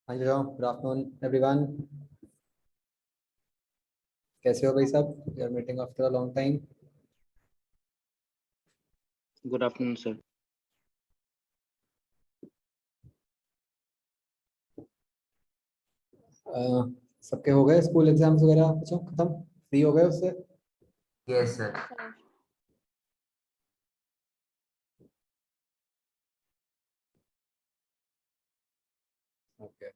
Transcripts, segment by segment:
हाँ जी, good afternoon everyone. कैसे हो भाई साहब? We are meeting after a long time. Good afternoon sir. सबके हो गए स्कूल एग्जाम्स वगैरह बच्चों खत्म? फ्री हो गए उससे? Yes sir. ओके।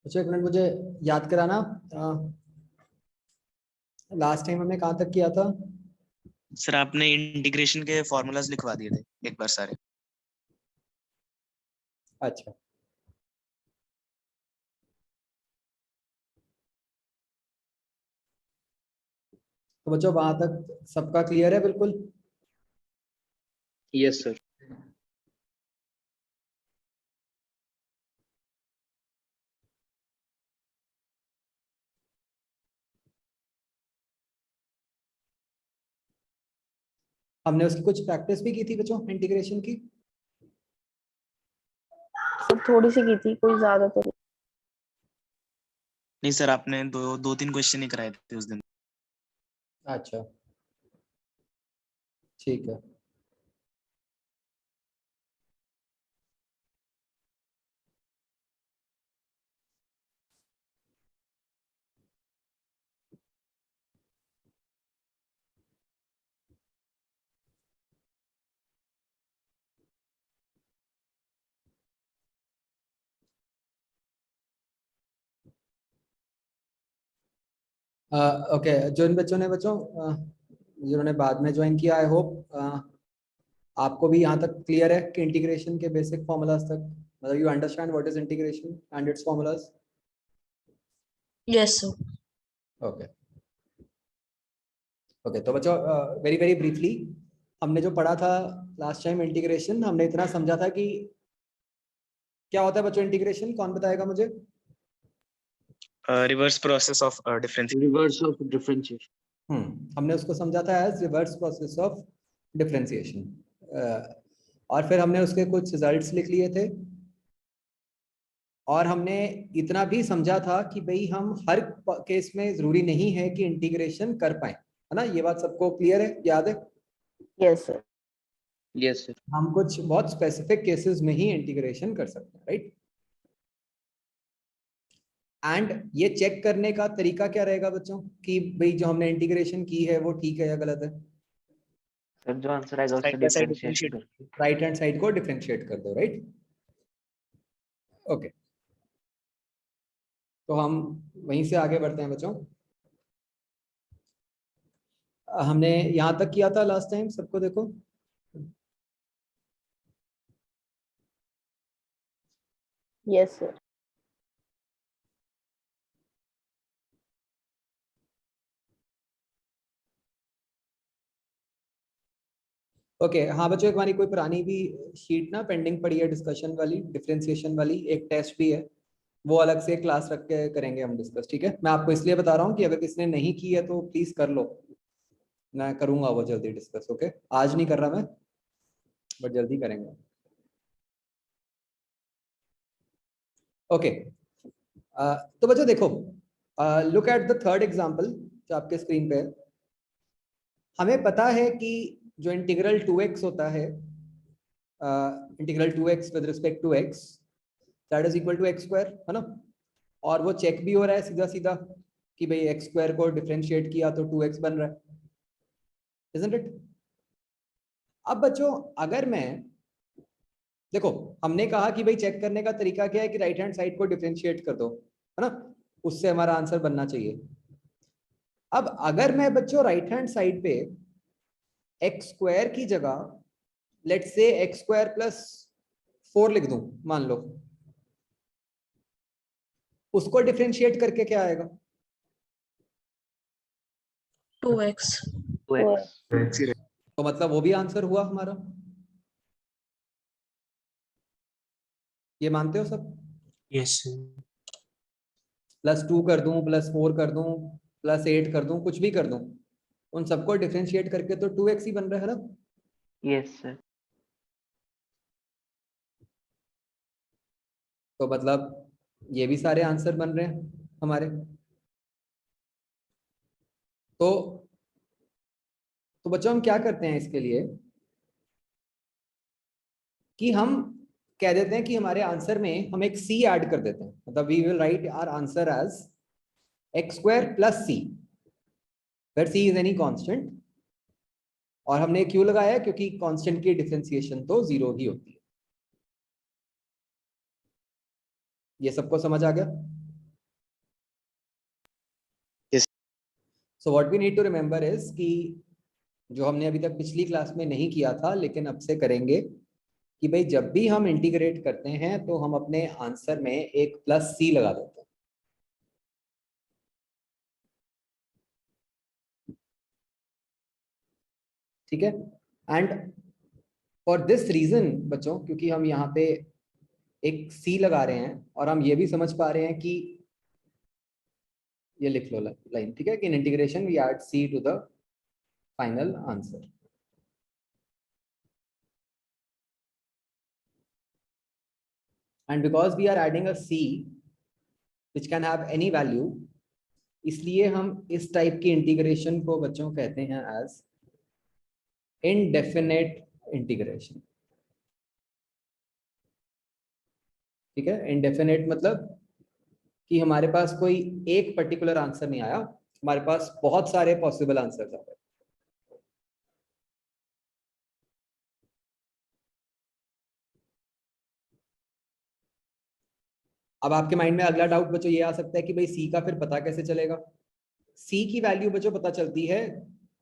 अच्छा, एक मिनट मुझे याद कराना। लास्ट टाइम हमने कहाँ तक किया था? सर आपने इंटीग्रेशन के फॉर्मूलाज लिखवा दिए थे एक बार सारे। अच्छा, तो बच्चों वहां तक सबका क्लियर है बिल्कुल? Yes sir. हमने उसकी कुछ प्रैक्टिस भी की थी बच्चों इंटीग्रेशन की? सब थोड़ी सी की थी, कोई ज्यादा तो नहीं। नहीं सर, आपने दो तीन क्वेश्चन ही कराए थे उस दिन। अच्छा, ठीक है। ओके, जिन बच्चों ने जिन्होंने बाद में ज्वाइन किया, आई होप आपको भी यहाँ तक क्लियर है कि इंटीग्रेशन के बेसिक फॉर्मूलाज तक, मतलब you understand what is integration and it's formulas? Yes sir. Okay. Okay, तो बच्चों वेरी वेरी ब्रीफली हमने जो पढ़ा था लास्ट टाइम इंटीग्रेशन, हमने इतना समझा था कि क्या होता है बच्चों इंटीग्रेशन? कौन बताएगा मुझे? Reverse process of differentiation. हमने उसको समझा था as reverse process of differentiation, और फिर हमने उसके कुछ रिजल्ट्स लिख लिए थे, और हमने इतना भी समझा था कि भाई हम हर केस में जरूरी नहीं है कि इंटीग्रेशन कर पाए, है ना? ये बात सबको क्लियर है, याद है? Yes sir. Yes sir. हम कुछ बहुत स्पेसिफिक केसेस में ही इंटीग्रेशन कर सकते हैं, राइट? एंड ये चेक करने का तरीका क्या रहेगा बच्चों कि भाई जो हमने इंटीग्रेशन की है वो ठीक है या गलत है? सर जो आंसर आएगा उससे side by side differentiate differentiate. कर। राइट हैंड साइड को डिफरेंशिएट कर दो, राइट? ओके, तो हम वहीं से आगे बढ़ते हैं बच्चों। हमने यहाँ तक किया था लास्ट टाइम, सबको देखो। Yes sir. ओके, हाँ बच्चों, एक हमारी कोई पुरानी भी शीट ना पेंडिंग पड़ी है डिस्कशन वाली, डिफरेंशिएशन वाली, एक टेस्ट भी है, वो अलग से क्लास रख के करेंगे हम डिस्कस, ठीक है? मैं आपको इसलिए बता रहा हूँ कि अगर किसी ने नहीं की है तो प्लीज कर लो, मैं करूंगा वो जल्दी डिस्कस। ओके, आज नहीं कर रहा मैं, बट जल्दी करेंगे। ओके, तो बच्चों देखो, look at the third example जो आपके स्क्रीन पे है। हमें पता है कि जो इंटीग्रल 2x होता है, integral 2x with respect to x, that is equal to X square, है ना? और वो चेक भी हो रहा है सीधा सीधा कि भाई एक्स स्क्वायर को डिफरेंशिएट किया तो 2x बन रहा है, इजंट इट? अब बच्चों अगर मैं, देखो, हमने कहा कि भाई चेक करने का तरीका क्या है कि राइट हैंड साइड को डिफरेंशिएट कर दो, है ना? उससे हमारा आंसर बनना चाहिए। अब अगर मैं बच्चों राइट हैंड साइड पे एक्स स्क्वायर की जगह let's say x square plus 4 लिख दूं, मान लो, उसको डिफरेंशिएट करके क्या आएगा? 2x 2x तो मतलब वो भी आंसर हुआ हमारा। ये मानते हो सब? यस +2 कर दूं, +4 कर दूं, +8 कर दूं, कुछ भी कर दूं, उन सबको डिफरेंशिएट करके तो 2x ही बन रहा है ना। yes sir तो मतलब ये भी सारे आंसर बन रहे हैं हमारे। तो बच्चों हम क्या करते हैं इसके लिए कि हम कह देते हैं कि हमारे आंसर में हम एक c ऐड कर देते हैं। मतलब we will write our answer as x² + c, where c is any constant. और हमने क्यों लगाया है? क्योंकि कांस्टेंट की डिफरेंशिएशन तो 0 ही होती है। ये सबको समझ आ गया? Yes. So what we need to remember is कि जो हमने अभी तक पिछली क्लास में नहीं किया था लेकिन अब से करेंगे, कि भाई जब भी हम इंटीग्रेट करते हैं तो हम अपने आंसर में एक +c लगा देते हैं। ठीक है? एंड फॉर दिस रीजन बच्चों, क्योंकि हम यहाँ पे एक c लगा रहे हैं और हम ये भी समझ पा रहे हैं कि ये लिख लो लाइन, ठीक है, कि in integration we add c to the final answer. And because we are adding a c which can have any value, इसलिए हम इस टाइप की इंटीग्रेशन को बच्चों कहते हैं एज इनडेफिनेट इंटीग्रेशन। ठीक है? इनडेफिनेट मतलब कि हमारे पास कोई एक पर्टिकुलर आंसर नहीं आया, हमारे पास बहुत सारे पॉसिबल आंसर्स आ गए। अब आपके माइंड में अगला डाउट बच्चों ये आ सकता है कि भाई सी का फिर पता कैसे चलेगा? सी की वैल्यू बच्चों पता चलती है,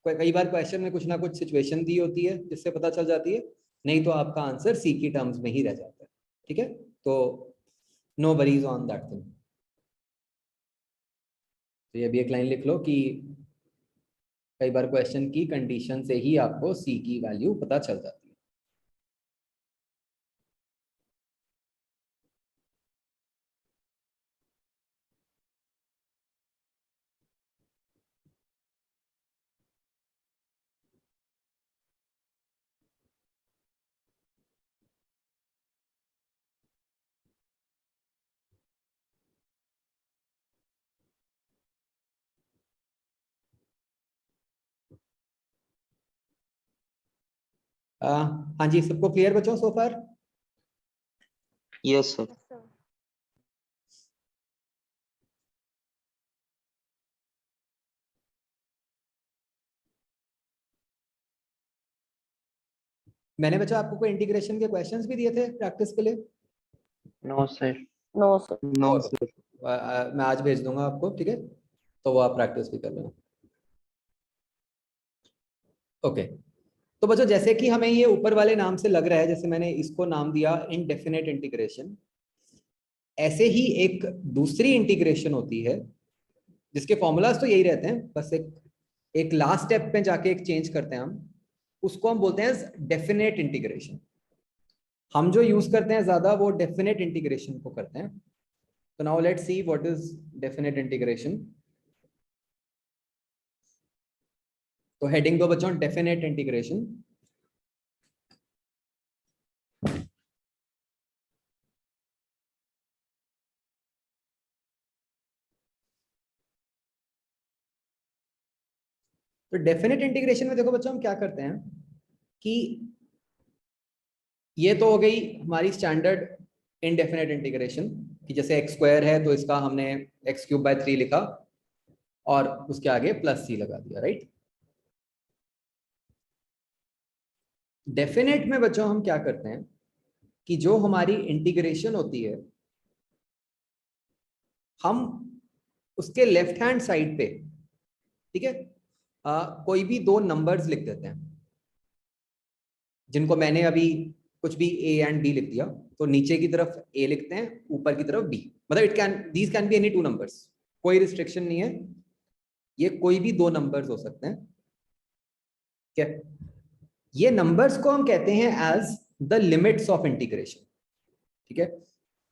कई बार क्वेश्चन में कुछ ना कुछ सिचुएशन दी होती है जिससे पता चल जाती है, नहीं तो आपका आंसर सी की टर्म्स में ही रह जाता है। ठीक है? तो no worries on that thing. तो ये भी एक लाइन लिख लो कि कई बार क्वेश्चन की कंडीशन से ही आपको सी की वैल्यू पता चल जाती है। हाँ जी, सबको क्लियर बच्चों सो फार? Yes sir. मैंने बच्चों आपको कोई इंटीग्रेशन के क्वेश्चंस भी दिए थे प्रैक्टिस के लिए? no sir no sir. No sir. मैं आज भेज दूंगा आपको, ठीक है? तो वो आप प्रैक्टिस भी कर लेना। ओके, तो बच्चों जैसे कि हमें ये ऊपर वाले नाम से लग रहा है, जैसे मैंने इसको नाम दिया इनडेफिनेट इंटीग्रेशन, ऐसे ही एक दूसरी इंटीग्रेशन होती है जिसके फॉर्मूलाज तो यही रहते हैं, बस एक लास्ट स्टेप पे जाके एक चेंज करते हैं हम, उसको हम बोलते हैं डेफिनेट इंटीग्रेशन। हम जो यूज करते हैं ज्यादा वो डेफिनेट इंटीग्रेशन को करते हैं। तो now let's see what is definite integration. तो हेडिंग दो बच्चों डेफिनेट इंटीग्रेशन। तो डेफिनेट इंटीग्रेशन में देखो बच्चों हम क्या करते हैं कि ये तो हो गई हमारी स्टैंडर्ड इनडेफिनेट इंटीग्रेशन, कि जैसे x² है तो इसका हमने x³/3 लिखा और उसके आगे +c लगा दिया, राइट? डेफिनेट में बच्चों हम क्या करते हैं कि जो हमारी इंटीग्रेशन होती है, हम उसके लेफ्ट हैंड साइड पे, ठीक है, कोई भी दो नंबर्स लिख देते हैं, जिनको मैंने अभी कुछ भी a एंड b लिख दिया, तो नीचे की तरफ a लिखते हैं, ऊपर की तरफ b, मतलब it can, these can be any two numbers, कोई रिस्ट्रिक्शन नहीं है, ये कोई भी दो नंबर्स हो सकते हैं। क्या ये नंबर्स को हम कहते हैं as the limits of integration, ठीक है।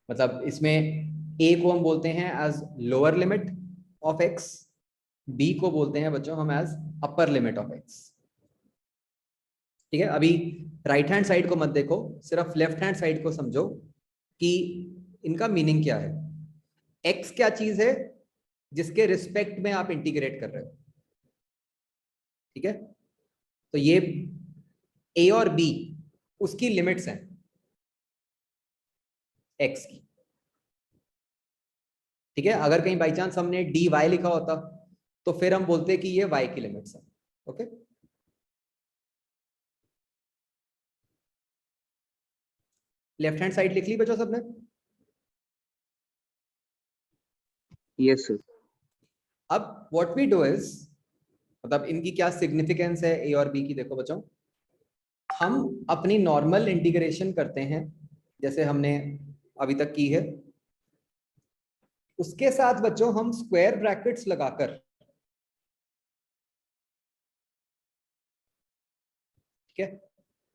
मतलब इसमें a को हम बोलते हैं as lower limit of x, b को बोलते हैं बच्चों हम as upper limit of x, ठीक है। अभी राइट हैंड साइड को मत देखो, सिर्फ लेफ्ट हैंड साइड को समझो कि इनका मीनिंग क्या है। x क्या चीज है जिसके रिस्पेक्ट में आप इंटीग्रेट कर रहे हो, ठीक है। तो ये a और b उसकी लिमिट्स हैं x की, ठीक है। अगर कहीं बाई चांस हमने dy लिखा होता तो फिर हम बोलते कि ये y की लिमिट्स है, ओके। लेफ्ट हैंड साइड लिख ली बच्चों सबने? Yes sir. अब व्हाट वी डू इज, मतलब इनकी क्या सिग्निफिकेंस है a और b की, देखो बच्चों, हम अपनी नॉर्मल इंटीग्रेशन करते हैं जैसे हमने अभी तक की है, उसके साथ बच्चों हम स्क्वायर ब्रैकेट्स लगाकर, ठीक है,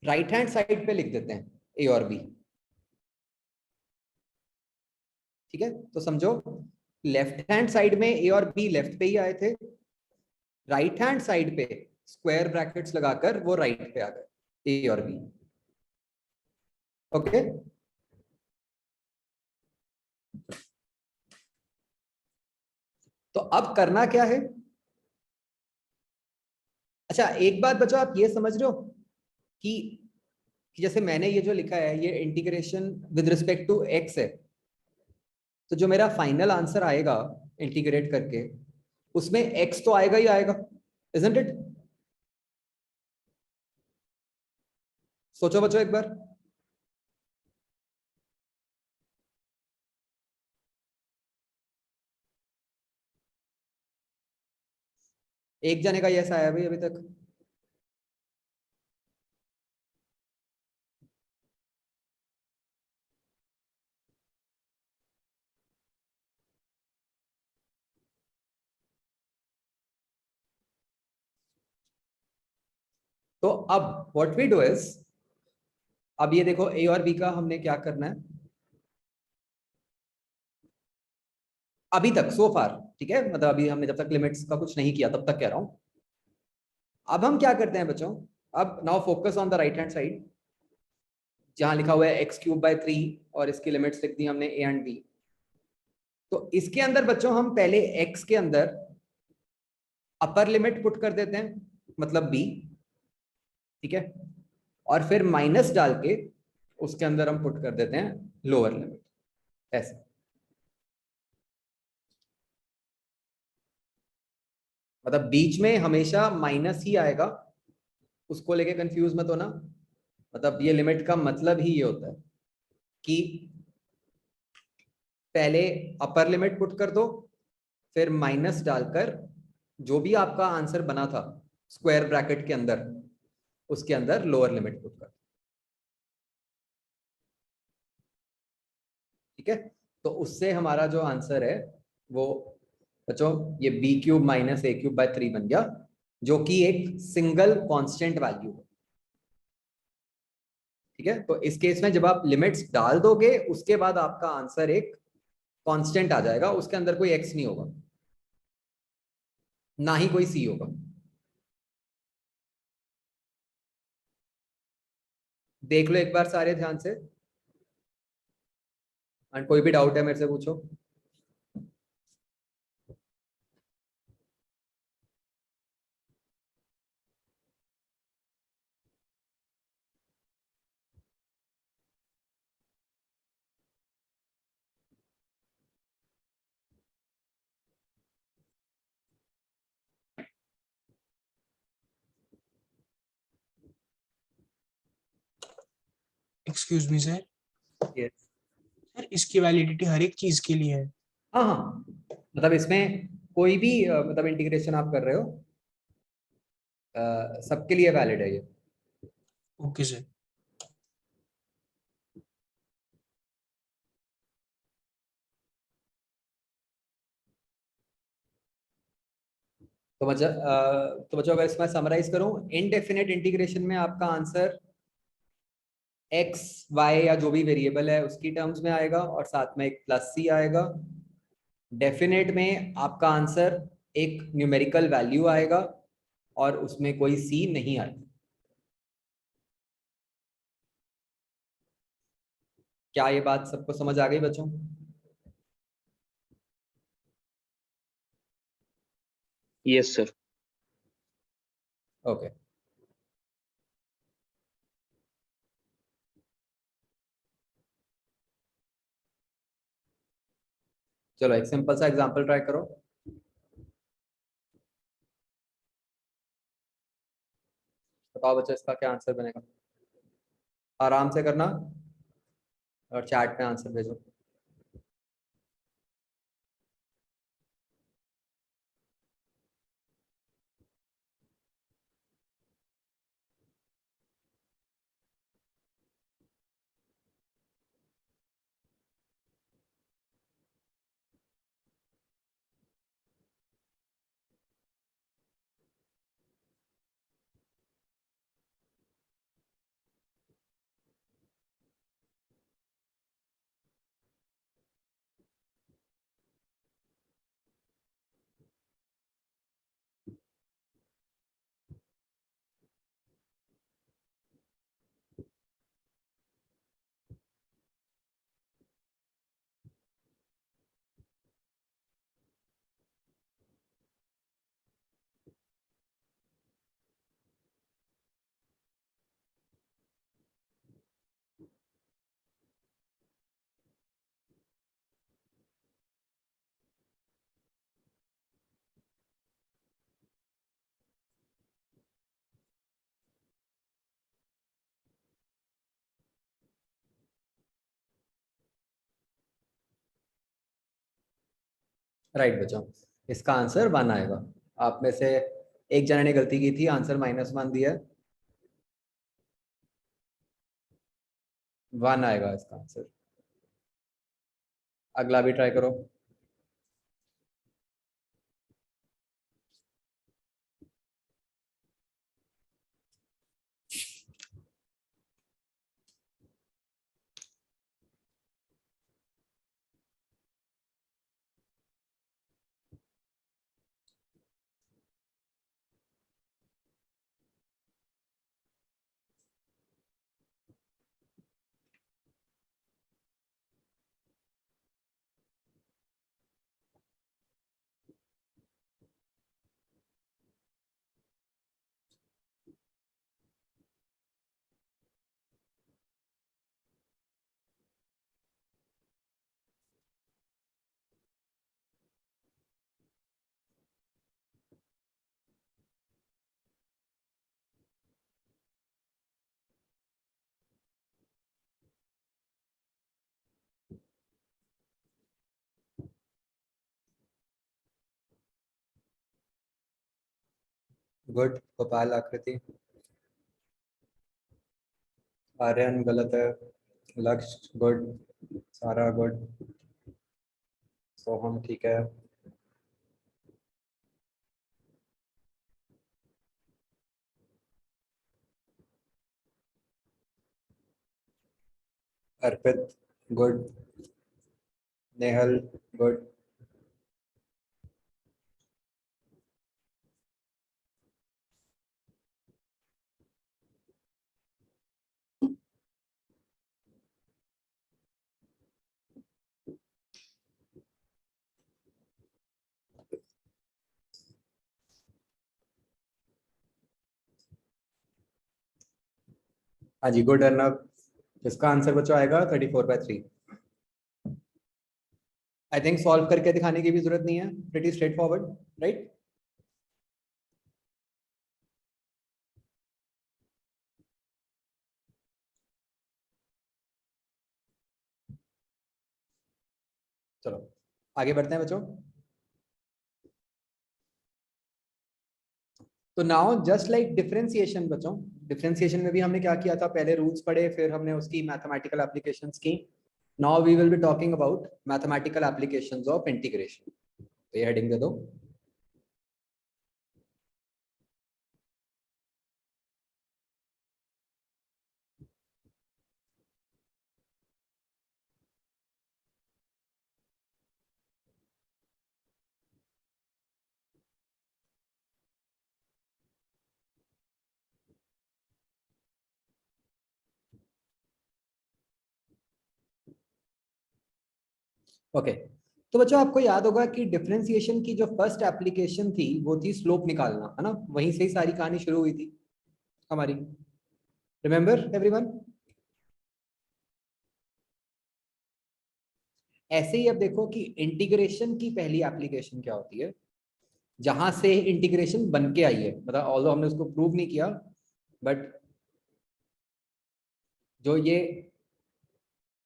राइट हैंड साइड पे लिख देते हैं a और b, ठीक है। तो समझो लेफ्ट हैंड साइड में a और b लेफ्ट पे ही आए थे, राइट हैंड साइड पे स्क्वायर ब्रैकेट्स लगाकर वो राइट पे आ गए a और b, ओके। तो अब करना क्या है, अच्छा एक बात बच्चों आप ये समझ रहे हो कि जैसे मैंने ये जो लिखा है ये integration with respect to x है, तो जो मेरा फाइनल आंसर आएगा इंटीग्रेट करके उसमें x तो आएगा ही आएगा, इजंट इट? सोचो बच्चों एक बार, एक जने का यस आया भाई अभी तक? तो अब व्हाट वी डू इज, अब ये देखो a और b का हमने क्या करना है अभी तक सो फार, ठीक है, मतलब अभी हमने जब तक लिमिट्स का कुछ नहीं किया तब तक कह रहा हूं। अब हम क्या करते हैं बच्चों, अब now focus on the right hand side जहां लिखा हुआ है x³/3 और इसकी लिमिट्स लिख दी हमने a एंड b। तो इसके अंदर बच्चों हम पहले x के अंदर अपर लिमिट पुट कर देते हैं, मतलब b, ठीक है, और फिर माइनस डाल के उसके अंदर हम पुट कर देते हैं लोअर लिमिट, ऐसे। मतलब बीच में हमेशा माइनस ही आएगा, उसको लेके कंफ्यूज मत होना, मतलब ये लिमिट का मतलब ही ये होता है कि पहले अपर लिमिट पुट कर दो, फिर माइनस डालकर जो भी आपका आंसर बना था स्क्वायर ब्रैकेट के अंदर उसके अंदर लोअर लिमिट पुट कर, ठीक है। तो उससे हमारा जो आंसर है वो बच्चों ये b³ - a³/3 बन गया, जो कि एक सिंगल कांस्टेंट वैल्यू है, ठीक है। तो इस केस में जब आप लिमिट्स डाल दोगे उसके बाद आपका आंसर एक कांस्टेंट आ जाएगा, उसके अंदर कोई x नहीं होगा ना ही कोई c होगा। देख लो एक बार सारे ध्यान से, और कोई भी डाउट है मेरे से पूछो। Excuse me sir, yes, sir इसकी वैलिडिटी हर एक चीज के लिए है? हाँ हाँ, मतलब इसमें कोई भी मतलब इंटीग्रेशन आप कर रहे हो सबके लिए वैलिड है ये। Okay sir. तो बच्चों अगर इसमें समराइज करूं, इनडेफिनेट इंटीग्रेशन में आपका आंसर एक्स वाई या जो भी वेरिएबल है उसकी टर्म्स में आएगा और साथ में एक प्लस सी आएगा। डेफिनेट में आपका आंसर एक न्यूमेरिकल वैल्यू आएगा और उसमें कोई सी नहीं आएगा। क्या ये बात सबको समझ आ गई बच्चों? Yes sir. ओके चलो एक सिंपल सा एग्जांपल ट्राई करो। बताओ बच्चों इसका क्या आंसर बनेगा। आराम से करना और चैट में आंसर भेजो। राइट बच्चों, इसका आंसर 1 आएगा। आप में से एक जने ने गलती की थी, आंसर -1 दिया है। 1 आएगा इसका आंसर। अगला भी ट्राई करो। गुड। गोपाल आकृति। आर्यन गलत है। लक्ष्य गुड। सारा गुड। सोहम ठीक है। अर्पित गुड। नेहल गुड। हाँ जी गुड अर्नब। इसका आंसर बच्चों आएगा 34/3। आई थिंक सॉल्व करके दिखाने की भी जरूरत नहीं है, प्रीटी स्ट्रेट फॉरवर्ड राइट। चलो आगे बढ़ते हैं बच्चों। तो नाउ जस्ट लाइक डिफरेंशिएशन बच्चों, डिफरेंशिएशन में भी हमने क्या किया था, पहले रूल्स पढ़े फिर हमने उसकी मैथमेटिकल एप्लीकेशंस की। Now we will be talking about mathematical applications of integration. तो ये हेडिंग दे दो। ओके, तो बच्चों आपको याद होगा कि डिफरेंशिएशन की जो फर्स्ट एप्लीकेशन थी वो थी स्लोप निकालना, है ना? वहीं से ही सारी कहानी शुरू हुई थी हमारी। Remember everyone? ऐसे ही अब देखो कि इंटीग्रेशन की पहली एप्लीकेशन क्या होती है, जहां से इंटीग्रेशन बन के आई है, मतलब ऑल्दो हमने उसको प्रूव नहीं किया, बट जो ये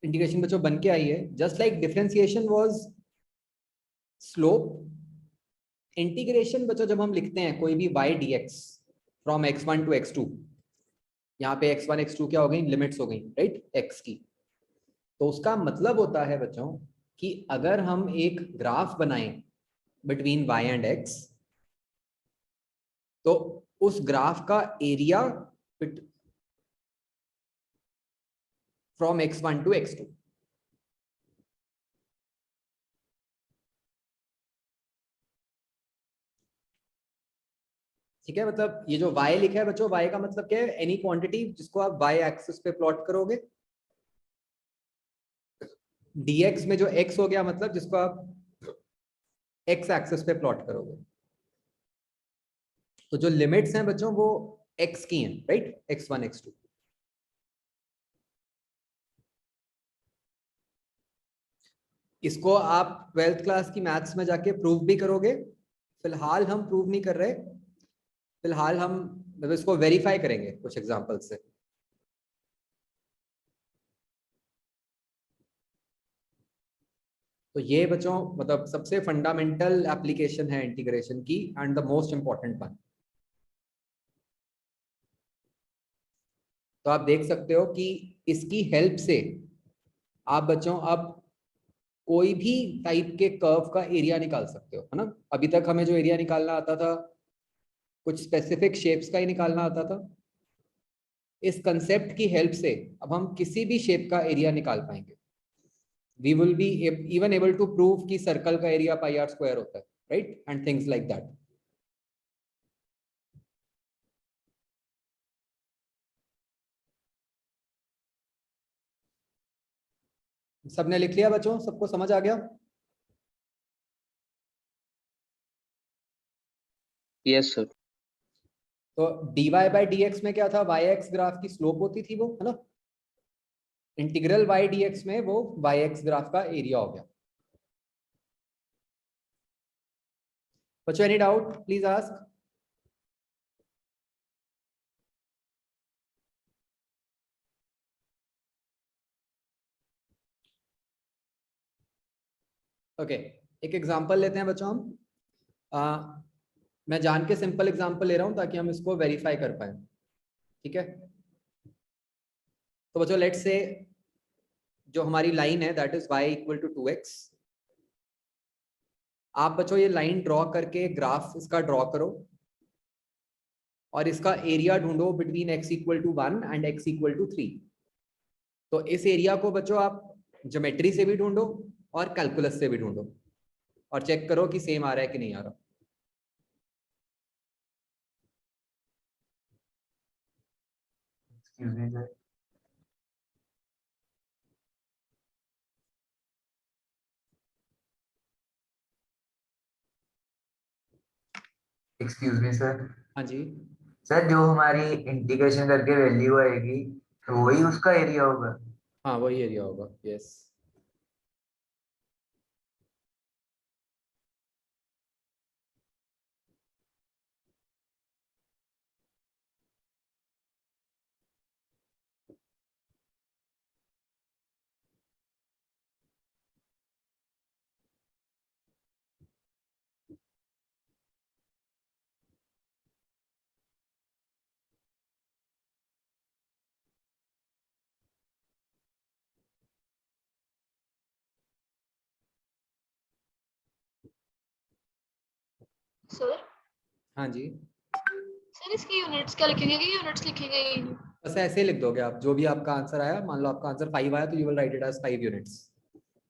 इंटीग्रेशन बच्चों बन के आई है, just like differentiation was slope, integration बच्चों जब हम लिखते हैं कोई भी y dx from x1 to x2, यहाँ पे x1 x2 क्या हो गई, लिमिट्स हो गई, राइट, x की। तो उसका मतलब होता है बच्चों कि अगर हम एक ग्राफ बनाएं बिटवीन y एंड x, तो उस ग्राफ का area from x1 to x2, ठीक है? मतलब ये जो y लिखा है बच्चों, y का मतलब क्या है, एनी क्वांटिटी जिसको आप y एक्सिस पे प्लॉट करोगे, dx में जो x हो गया मतलब जिसको आप x एक्सिस पे प्लॉट करोगे। तो जो लिमिट्स हैं बच्चों वो x की हैं, राइट, x1 x2। इसको आप 12th क्लास की मैथ्स में जाके प्रूव भी करोगे, फिलहाल हम प्रूव नहीं कर रहे, फिलहाल हम मतलब इसको वेरीफाई करेंगे कुछ एग्जांपल से। तो ये बच्चों मतलब सबसे फंडामेंटल एप्लीकेशन है इंटीग्रेशन की and the most important one. तो आप देख सकते हो कि इसकी हेल्प से आप बच्चों अब कोई भी टाइप के कर्व का एरिया निकाल सकते हो, है ना? अभी तक हमें जो एरिया निकालना आता था कुछ स्पेसिफिक शेप्स का ही निकालना आता था, इस कंसेप्ट की हेल्प से अब हम किसी भी शेप का एरिया निकाल पाएंगे। We will be even able to prove कि सर्कल का एरिया पाई आर स्क्वायर होता है, right, and things like that. सबने लिख लिया बच्चों? सबको समझ आ गया? Yes, sir. तो dy बाई dx में क्या था, y एक्स ग्राफ की स्लोप होती थी वो, है ना? इंटीग्रल y dx में वो y एक्स ग्राफ का एरिया हो गया। बच्चों any doubt please ask. Okay, एक एग्जांपल लेते हैं बच्चों हम। मैं जान के सिंपल एग्जांपल ले रहा हूं ताकि हम इसको वेरीफाई कर पाए, ठीक है? तो बच्चों लेट्स से जो हमारी लाइन है that is y equal to 2x। आप बच्चों ये लाइन ड्रॉ करके ग्राफ इसका ड्रॉ करो और इसका एरिया ढूंढो between x equal to 1 and x equal to 3। तो इस एरिया को बच्चों आप ज्योमेट्री से भी ढूंढो और कैलकुलस से भी ढूंढो और चेक करो कि सेम आ रहा है कि नहीं आ रहा। Excuse me, sir. Excuse me, sir. हाँ जी, सर जो हमारी इंटीग्रेशन करके वैल्यू आएगी तो वही उसका एरिया होगा। हाँ वही एरिया होगा, यस। सर हाँ जी, सर इसकी यूनिट्स क्या लिखेंगे कि यूनिट्स लिखेंगे ही नहीं? बस ऐसे ही लिख दोगे आप, जो भी आपका आंसर आया, मान लो आपका आंसर 5 आया तो you will write it as 5 units,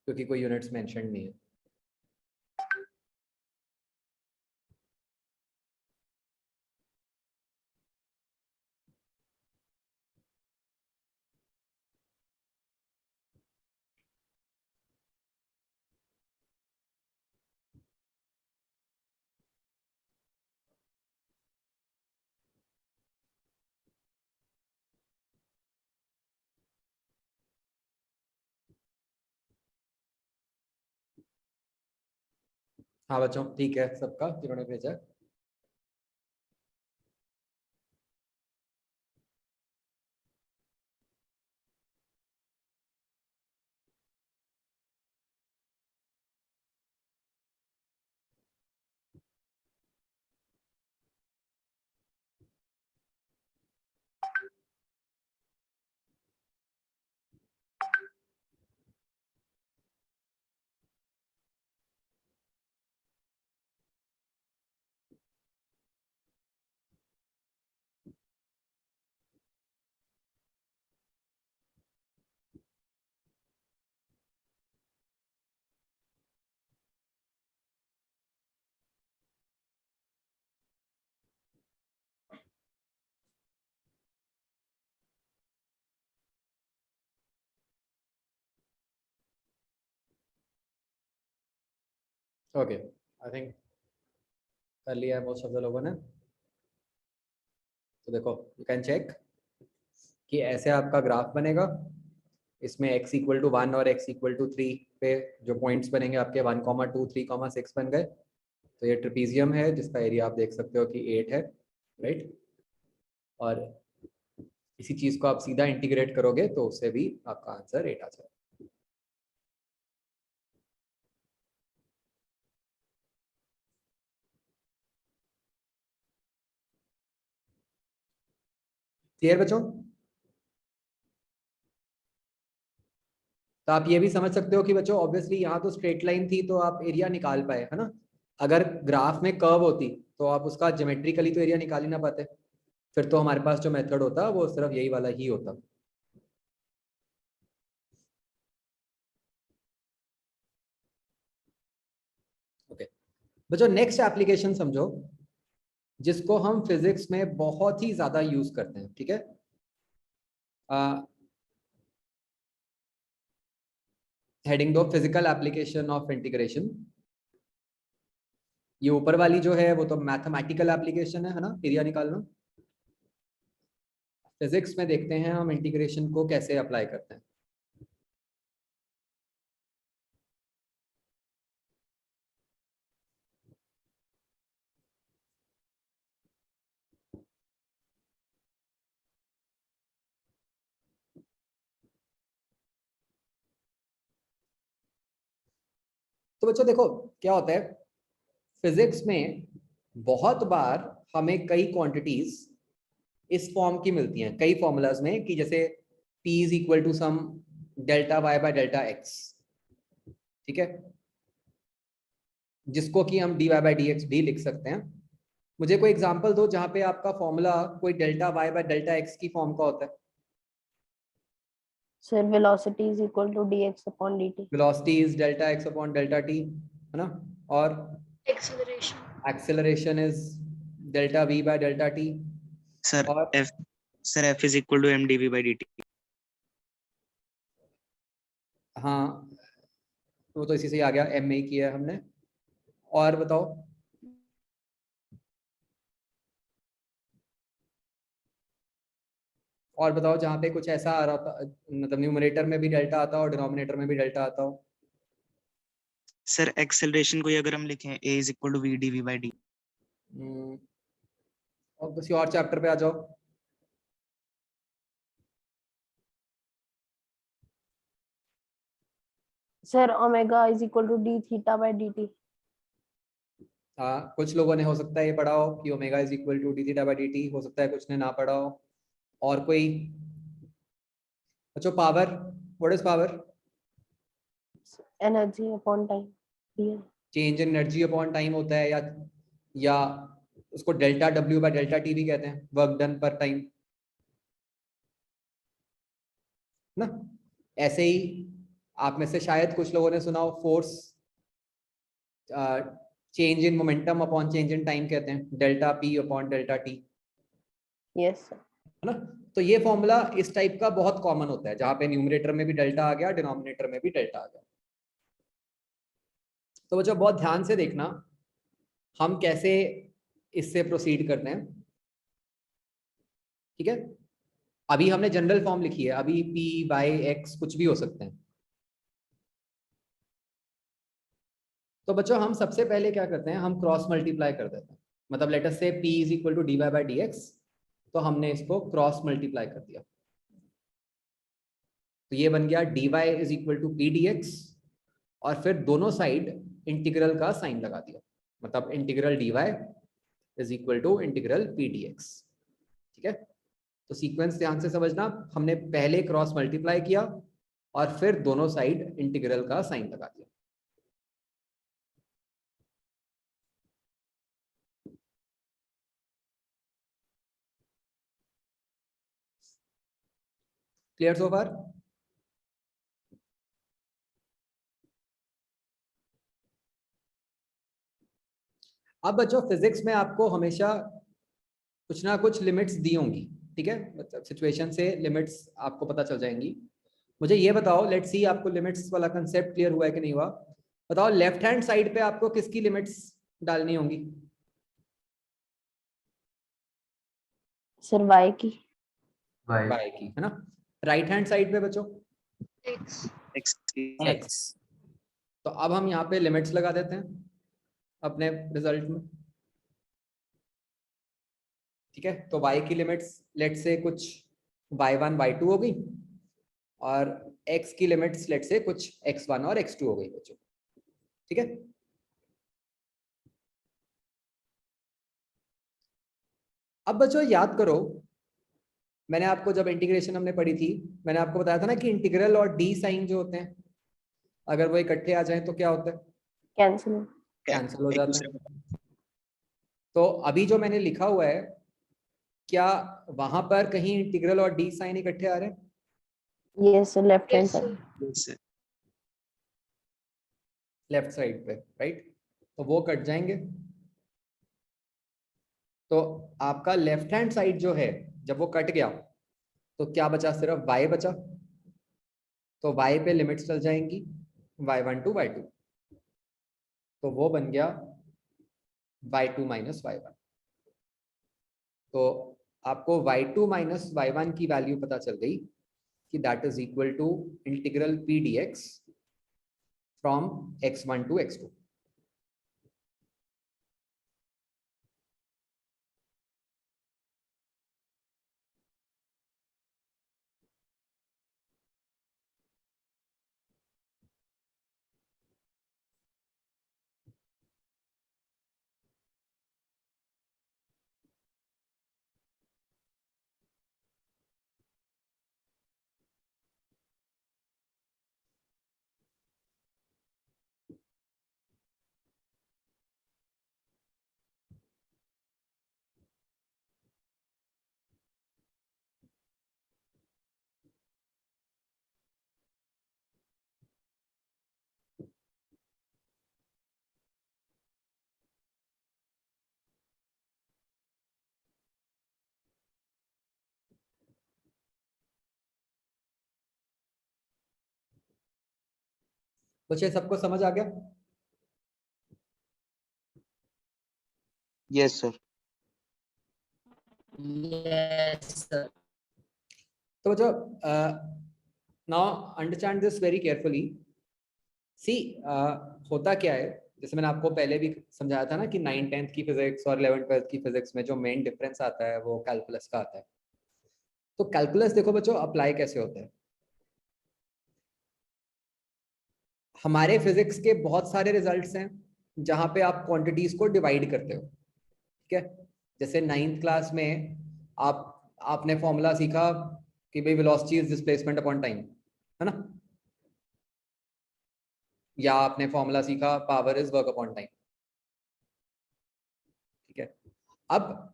क्योंकि कोई यूनिट्स मेंशन नहीं है। हाँ बच्चों, ठीक है सबका जिन्होंने भेजा है। ओके, आई थिंक कर लिया है मोस्ट ऑफ द लोगों ने। तो देखो, यू कैन चेक कि ऐसे आपका ग्राफ बनेगा। इसमें x इक्वल टू 1 और x इक्वल टू 3 पे जो पॉइंट्स बनेंगे आपके 1, 2, 3, 6 बन गए। तो ये ट्रेपीजियम है जिसका एरिया आप देख सकते हो कि 8 है, राइट। और इसी चीज को आप सीधा इंटीग्रेट करोगे तो उससे भी आपका आंसर 8 आ जाएगा। क्लियर बच्चों? तो आप ये भी समझ सकते हो कि बच्चों ऑब्वियसली यहाँ तो स्ट्रेट लाइन थी तो आप एरिया निकाल पाए, है ना। अगर ग्राफ में कर्व होती तो आप उसका ज्योमेट्रिकली तो एरिया निकाल ही ना पाते। फिर तो हमारे पास जो मेथड होता वो सिर्फ यही वाला ही होता। ओके बच्चों, नेक्स्ट एप्लीकेशन समझो जिसको हम फिजिक्स में बहुत ही ज्यादा यूज करते हैं, ठीक है। हेडिंग दो फिजिकल एप्लीकेशन ऑफ इंटीग्रेशन। ये ऊपर वाली जो है वो तो मैथमेटिकल एप्लीकेशन है ना, एरिया निकालना। फिजिक्स में देखते हैं हम इंटीग्रेशन को कैसे अप्लाई करते हैं। तो बच्चों देखो क्या होता है फिजिक्स में, बहुत बार हमें कई क्वांटिटीज इस फॉर्म की मिलती हैं कई फॉर्मूलाज में कि जैसे P is equal to some delta Y by delta X, ठीक है, जिसको कि हम dy बाय dx भी लिख सकते हैं। मुझे कोई एग्जांपल दो जहां पे आपका फॉर्मूला कोई delta Y by delta X की फॉर्म का होता है। Sir, velocity is equal to dx upon dt. Velocity is delta x upon delta T, है ना। और Acceleration. Acceleration is delta we by delta T. Sir और f is equal to mdv by dt। हाँ, वो तो इसी से ही आ गया, एम ए किया है हमने। और बताओ, और बताओ जहाँ पे कुछ ऐसा आ रहा था, मतलब न्यूमरेटर में भी डेल्टा आता हो और डिनोमिनेटर में भी डेल्टा आता हो। सर एक्सेलरेशन को अगर हम लिखें a is equal to v dv by dt। और किसी और चैप्टर पे आ जाओ। Sir, omega is equal to d theta by dt. हाँ, कुछ लोगों ने हो सकता है ये पढ़ा हो कि omega is equal to D theta by D T, हो सकता है कुछ ने ना पढ़ा हो। और कोई? अच्छा, power, what is power? Energy upon time. Yeah. Change in energy upon time होता है, या उसको delta W by delta T भी कहते हैं, वर्क डन पर टाइम ना। ऐसे ही आप में से शायद कुछ लोगों ने सुना हो force change in momentum upon change in time कहते हैं, delta P upon delta T, Yes, sir. है ना। तो ये फॉर्मूला इस टाइप का बहुत कॉमन होता है जहां पे न्यूमरेटर में भी डेल्टा आ गया, डिनोमिनेटर में भी डेल्टा आ गया। तो बच्चों बहुत ध्यान से देखना हम कैसे इससे प्रोसीड करते हैं, ठीक है। अभी हमने जनरल फॉर्म लिखी है, अभी p बाई एक्स कुछ भी हो सकते हैं, तो बच्चों हम सबसे पहले क्या करते हैं, हम क्रॉस मल्टीप्लाई कर देते हैं। मतलब late us say p is equal to dy by dx, तो हमने इसको क्रॉस मल्टीप्लाई कर दिया, तो ये बन गया dy is equal to p dx, और फिर दोनों साइड इंटीग्रल का साइन लगा दिया, मतलब integral dy is equal to integral p dx। ठीक है, तो सीक्वेंस ध्यान से समझना, हमने पहले क्रॉस मल्टीप्लाई किया और फिर दोनों साइड इंटीग्रल का साइन लगा दिया। क्लियर सो फार? अब बच्चों फिजिक्स में आपको हमेशा कुछ ना कुछ लिमिट्स दी होंगी, ठीक है, मतलब सिचुएशन से लिमिट्स आपको पता चल जाएंगी। मुझे ये बताओ, लेट्स सी आपको लिमिट्स वाला कंसेप्ट क्लियर हुआ है कि नहीं हुआ। बताओ लेफ्ट हैंड साइड पे आपको किसकी लिमिट्स डालनी होंगी? सर y की। y बाय की, है ना। राइट हैंड साइड पे बच्चों x x। तो अब हम यहाँ पे लिमिट्स लगा देते हैं अपने रिजल्ट में। ठीक है, तो y की लिमिट्स लेट से कुछ y1 y2 हो गई, और x की लिमिट्स लेट से कुछ x1 और x2 हो गई बच्चों। ठीक है, अब बच्चों याद करो, मैंने आपको जब इंटीग्रेशन हमने पढ़ी थी, मैंने आपको बताया था ना कि इंटीग्रल और डी साइन जो होते हैं, अगर वो इकट्ठे आ जाएं तो क्या होता है? कैंसिल। कैंसिल हो एक जाता दूसरे है। तो अभी जो मैंने लिखा हुआ है, क्या वहां पर कहीं इंटीग्रल और डी साइन इकट्ठे आ रहे हैं? Yes sir, left hand yes sir side. से लेफ्ट साइड पे, राइट, तो वो कट जाएंगे। तो आपका लेफ्ट हैंड साइड जो है, जब वो कट गया तो क्या बचा? सिर्फ y बचा। तो y पे लिमिट्स चल जाएंगी y1 टू y2, तो वो बन गया y2 माइनस y1। तो आपको y2 माइनस y1 की वैल्यू पता चल गई कि that is equal to integral p dx from x1 to x2। कुछ ये सबको समझ आ गया? Yes sir. तो जो now understand this very carefully. C होता क्या है, जैसे मैंने आपको पहले भी समझाया था ना कि 9th 10th की फिजिक्स और 11th 12th की फिजिक्स में जो मेन डिफरेंस आता है वो कैलकुलस का आता है। तो कैलकुलस देखो बच्चों अप्लाई कैसे होता है। हमारे फिजिक्स के बहुत सारे रिजल्ट्स हैं जहां पे आप क्वांटिटीज को डिवाइड करते हो। ठीक है, जैसे 9th क्लास में आपने फॉर्मूला सीखा कि भाई velocity is displacement upon time, है ना, या आपने फॉर्मूला सीखा power is work upon time. ठीक है, अब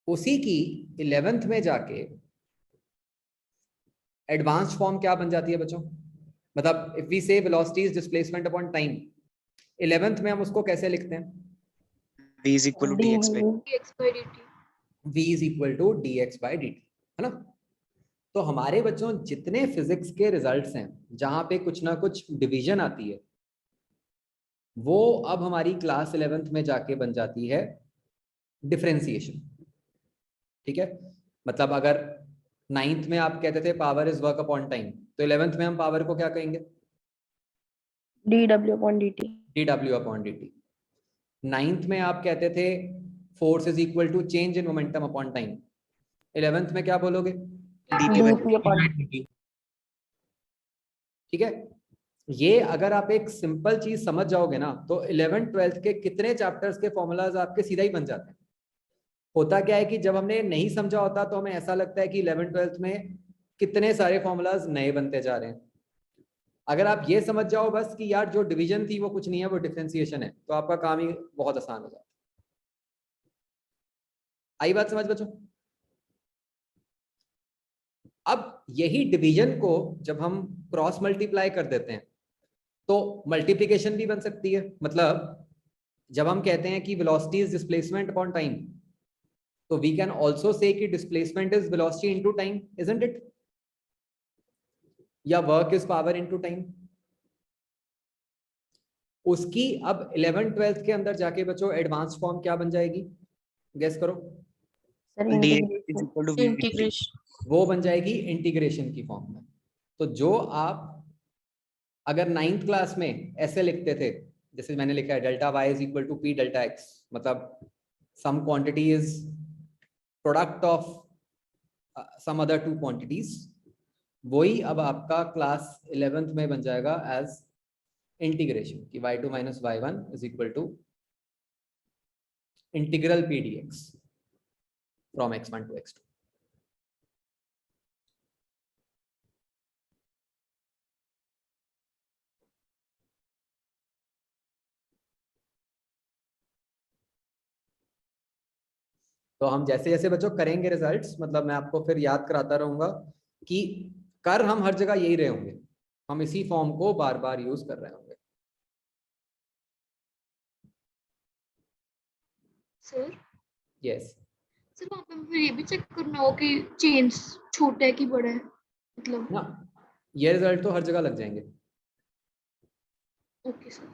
उसी की 11th में जाके एडवांस फॉर्म क्या बन जाती है बच्चों? मतलब इफ वी से velocity is displacement upon time, 11th में हम उसको कैसे लिखते हैं? v is equal to dx by dx by dt v is equal to dx by dt, है ना। तो हमारे बच्चों जितने फिजिक्स के रिजल्ट्स हैं जहां पे कुछ ना कुछ डिवीजन आती है, वो अब हमारी क्लास 11th में जाके बन जाती है डिफरेंशिएशन। ठीक है, मतलब अगर 9th में आप कहते थे power is work upon time, तो 11th में हम पावर को क्या कहेंगे? dw upon dt। dw upon dt। Ninth में आप कहते थे force is equal to change in momentum upon time. 11th में क्या बोलोगे? dt upon ठीक है, ये अगर आप एक सिंपल चीज समझ जाओगे ना तो 11th 12th के कितने चैप्टर्स के फॉर्मूलाज आपके सीधा ही बन जाते हैं। होता क्या है कि जब हमने नहीं समझा होता तो हमें ऐसा लगता है कि 11th 12th में कितने सारे फॉर्मूलाज नए बनते जा रहे हैं। अगर आप ये समझ जाओ बस कि यार जो डिवीजन थी वो कुछ नहीं है, वो डिफरेंशिएशन है, तो आपका काम ही बहुत आसान हो जाता है। आई बात समझ बच्चों? अब यही डिवीजन को जब हम क्रॉस मल्टीप्लाई कर देते हैं तो मल्टीप्लिकेशन भी बन सकती है। मतलब जब हम कहते हैं कि velocity is displacement upon time, तो वी कैन आल्सो से कि displacement is velocity into time, isn't it? या work is power into time. उसकी अब 11th 12th के अंदर जाके बच्चों एडवांस फॉर्म क्या बन जाएगी? गेस करो। sir dx is integration equal to v dt। Integration. वो बन जाएगी इंटीग्रेशन की फॉर्म में। तो जो आप अगर 9th क्लास में ऐसे लिखते थे, जैसे मैंने लिखा है delta y is equal to P delta x, मतलब some quantity is product of some other two quantities, वही अब आपका क्लास 11th में बन जाएगा एज इंटीग्रेशन कि y2 minus y1 is equal to integral P dx from x1 to x2। तो हम जैसे जैसे बच्चों करेंगे रिजल्ट्स, मतलब मैं आपको फिर याद कराता रहूंगा कि कर हम हर जगह यही रहे होंगे, हम इसी फॉर्म को बार बार यूज कर रहे होंगे। सर यस, सर वहाँ पे फिर ये भी चेक करना हो कि चेंज छोटा है कि बड़ा है, मतलब। ना ये रिजल्ट तो हर जगह लग जाएंगे। Okay sir.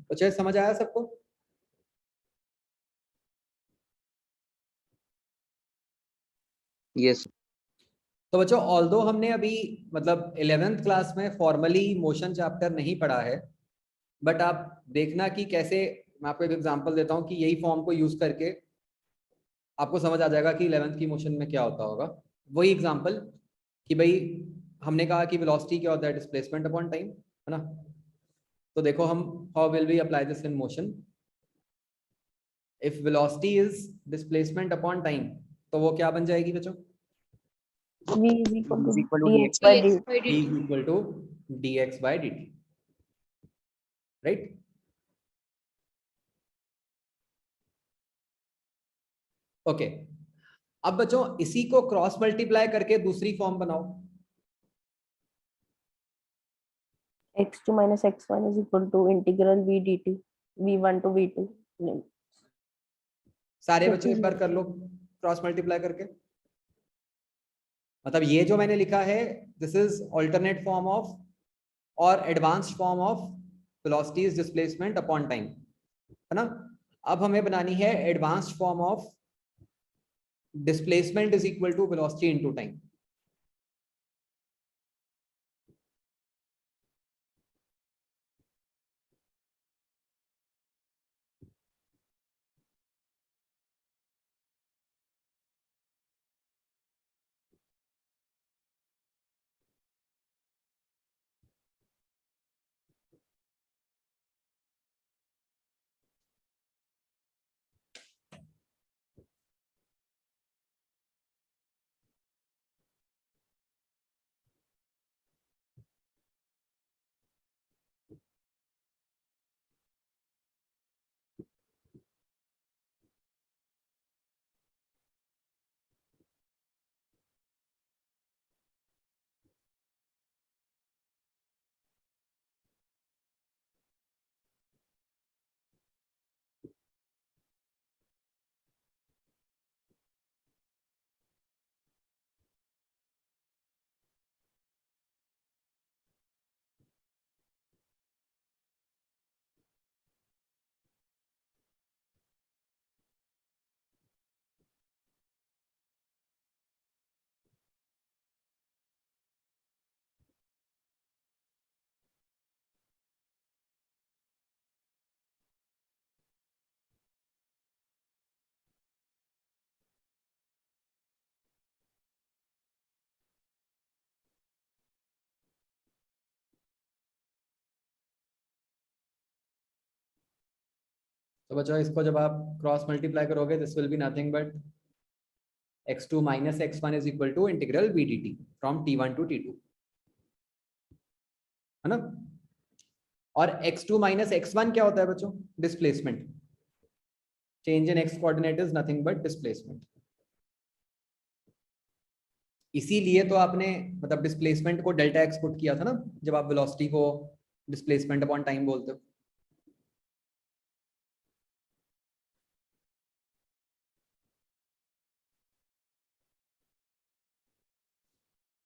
तो चलिए समझ आया सबको? yes तो बच्चों ऑल्दो हमने अभी मतलब 11th क्लास में फॉर्मली मोशन चैप्टर नहीं पढ़ा है, बट आप देखना कि कैसे, मैं आपको एक एग्जांपल देता हूँ कि यही फॉर्म को यूज करके आपको समझ आ जाएगा कि 11th की मोशन में क्या होता होगा। वही एग्जांपल कि भाई हमने कहा कि वेलोसिटी क्या होता है? डिस्प्लेसमेंट अपॉन टाइम, है ना? तो देखो हम how will we apply this in motion. If velocity is displacement upon time, तो वो क्या बन जाएगी बच्चों? v is equal to is equal to dx dx by dx dt by v dt। is equal to dx by dt, right? Okay, अब बच्चों इसी को क्रॉस मल्टीप्लाई करके दूसरी फॉर्म बनाओ। x2 minus x1 is equal to integral v dt v1 to v2 सारे बच्चों एक बार कर लो क्रॉस मल्टीप्लाई करके। मतलब ये जो मैंने लिखा है this is alternate form of और advanced form of velocity is displacement upon time, है ना? अब हमें बनानी है advanced form of displacement is equal to velocity into time. तो बच्चों इसको जब आप क्रॉस मल्टीप्लाई करोगे this will be nothing but x2 minus x1 is equal to integral v dt from t1 to t2, है ना। और x2 minus x1 क्या होता है बच्चों? Displacement. Change in x coordinate is nothing but displacement. इसीलिए तो आपने मतलब डिस्प्लेसमेंट को डेल्टा एक्स पुट किया था ना, जब आप वेलोसिटी को डिस्प्लेसमेंट अपॉन टाइम बोलते हो।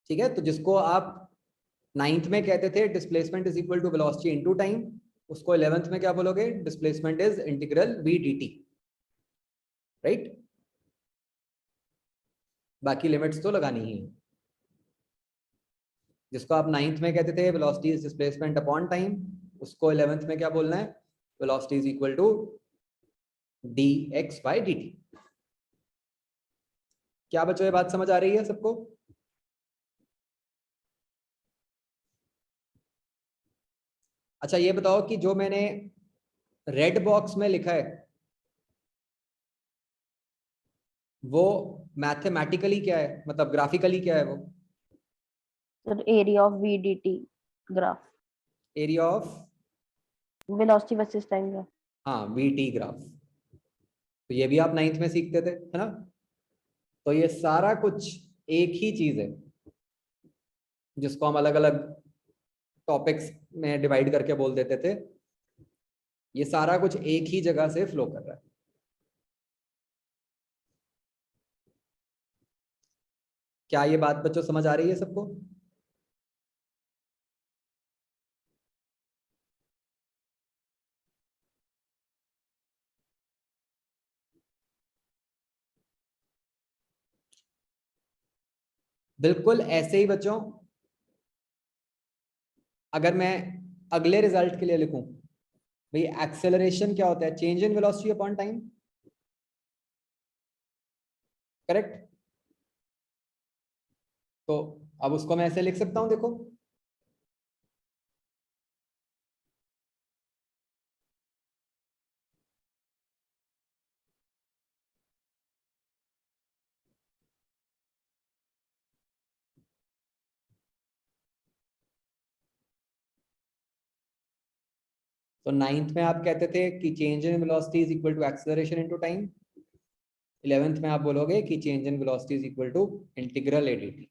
ठीक है, तो जिसको आप 9th में कहते थे displacement is equal to velocity into time, उसको 11th में क्या बोलोगे? Displacement is integral v dt, right. बाकी लिमिट्स तो लगानी ही है। जिसको आप 9th में कहते थे velocity is displacement upon time, उसको 11th में क्या बोलना है? Velocity is equal to dx by dt। क्या बच्चों ये बात समझ आ रही है सबको? अच्छा ये बताओ कि जो मैंने रेड बॉक्स में लिखा है वो मैथमेटिकली क्या है, मतलब ग्राफिकली क्या है वो? Sir area of v dt graph, area of, velocity versus time graph. हाँ vt ग्राफ। तो ये भी आप 9th में सीखते थे, है ना। तो ये सारा कुछ एक ही चीज है जिसको हम अलग अलग टॉपिक्स में डिवाइड करके बोल देते थे। ये सारा कुछ एक ही जगह से फ्लो कर रहा है। क्या ये बात बच्चों समझ आ रही है सबको? बिल्कुल ऐसे ही बच्चों, अगर मैं अगले रिजल्ट के लिए लिखूं, भाई एक्सेलरेशन क्या होता है? Change in velocity upon time, correct. तो अब उसको मैं ऐसे लिख सकता हूं, देखो तो 9th में आप कहते थे कि change in velocity is equal to acceleration into time. 11th में आप बोलोगे कि change in velocity is equal to integral ADT.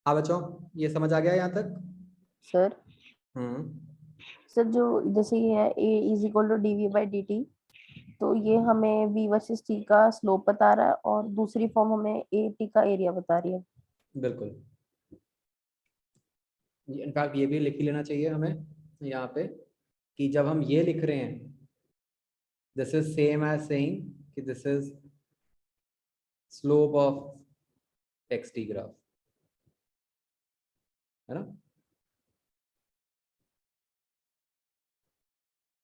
हाँ बच्चों, ये समझ आ गया यहाँ तक? Sir hmm. जो जैसे ये है a is equal to dv by dt, तो ये हमें v वर्सेस t का स्लोप बता रहा है और दूसरी फॉर्म हमें a t का एरिया बता रही है। बिल्कुल, इनफैक्ट ये भी लिख ही लेना चाहिए हमें यहाँ पे कि जब हम ये लिख रहे हैं this is same as saying कि this is slope of X T graph, है ना।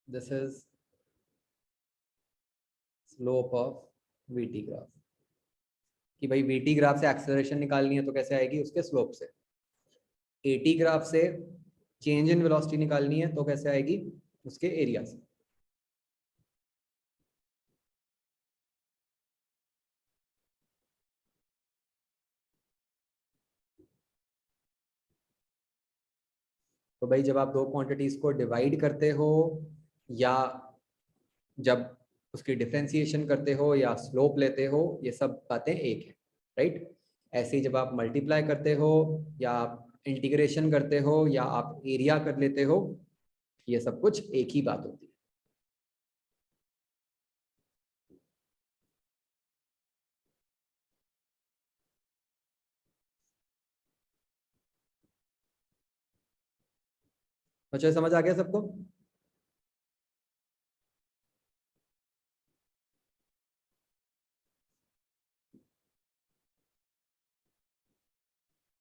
This is slope of VT graph, कि भाई वीटी ग्राफ से एक्सेलरेशन निकालनी है तो कैसे आएगी? उसके स्लोप से। एटी ग्राफ से चेंज इन वेलोसिटी निकालनी है तो कैसे आएगी? उसके एरिया से। तो भाई जब आप दो क्वांटिटीज को डिवाइड करते हो या जब उसकी डिफरेंशिएशन करते हो या स्लोप लेते हो, ये सब बातें एक है, राइट। ऐसे ही जब आप मल्टीप्लाई करते हो या आप इंटीग्रेशन करते हो या आप एरिया कर लेते हो, ये सब कुछ एक ही बात होती है। बच्चों समझ आ गया सबको?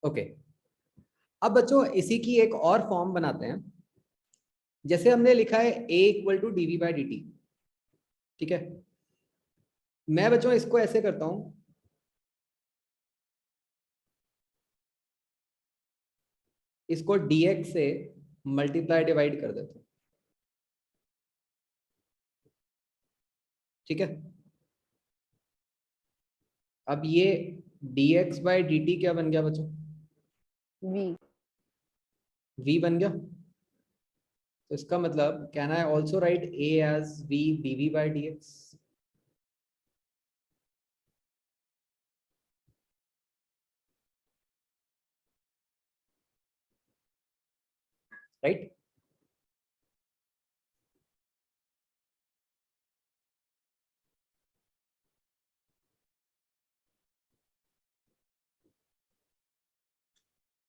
ओके, अब बच्चों इसी की एक और फॉर्म बनाते हैं। जैसे हमने लिखा है a equal to D V by D T, ठीक है। मैं बच्चों इसको ऐसे करता हूं, इसको dx से मल्टीप्लाई डिवाइड कर देता हूं, ठीक है। अब ये dx बाई डी टी क्या बन गया बच्चों? v v बन गया। तो इसका मतलब can I also write a as v dv by dx? Right.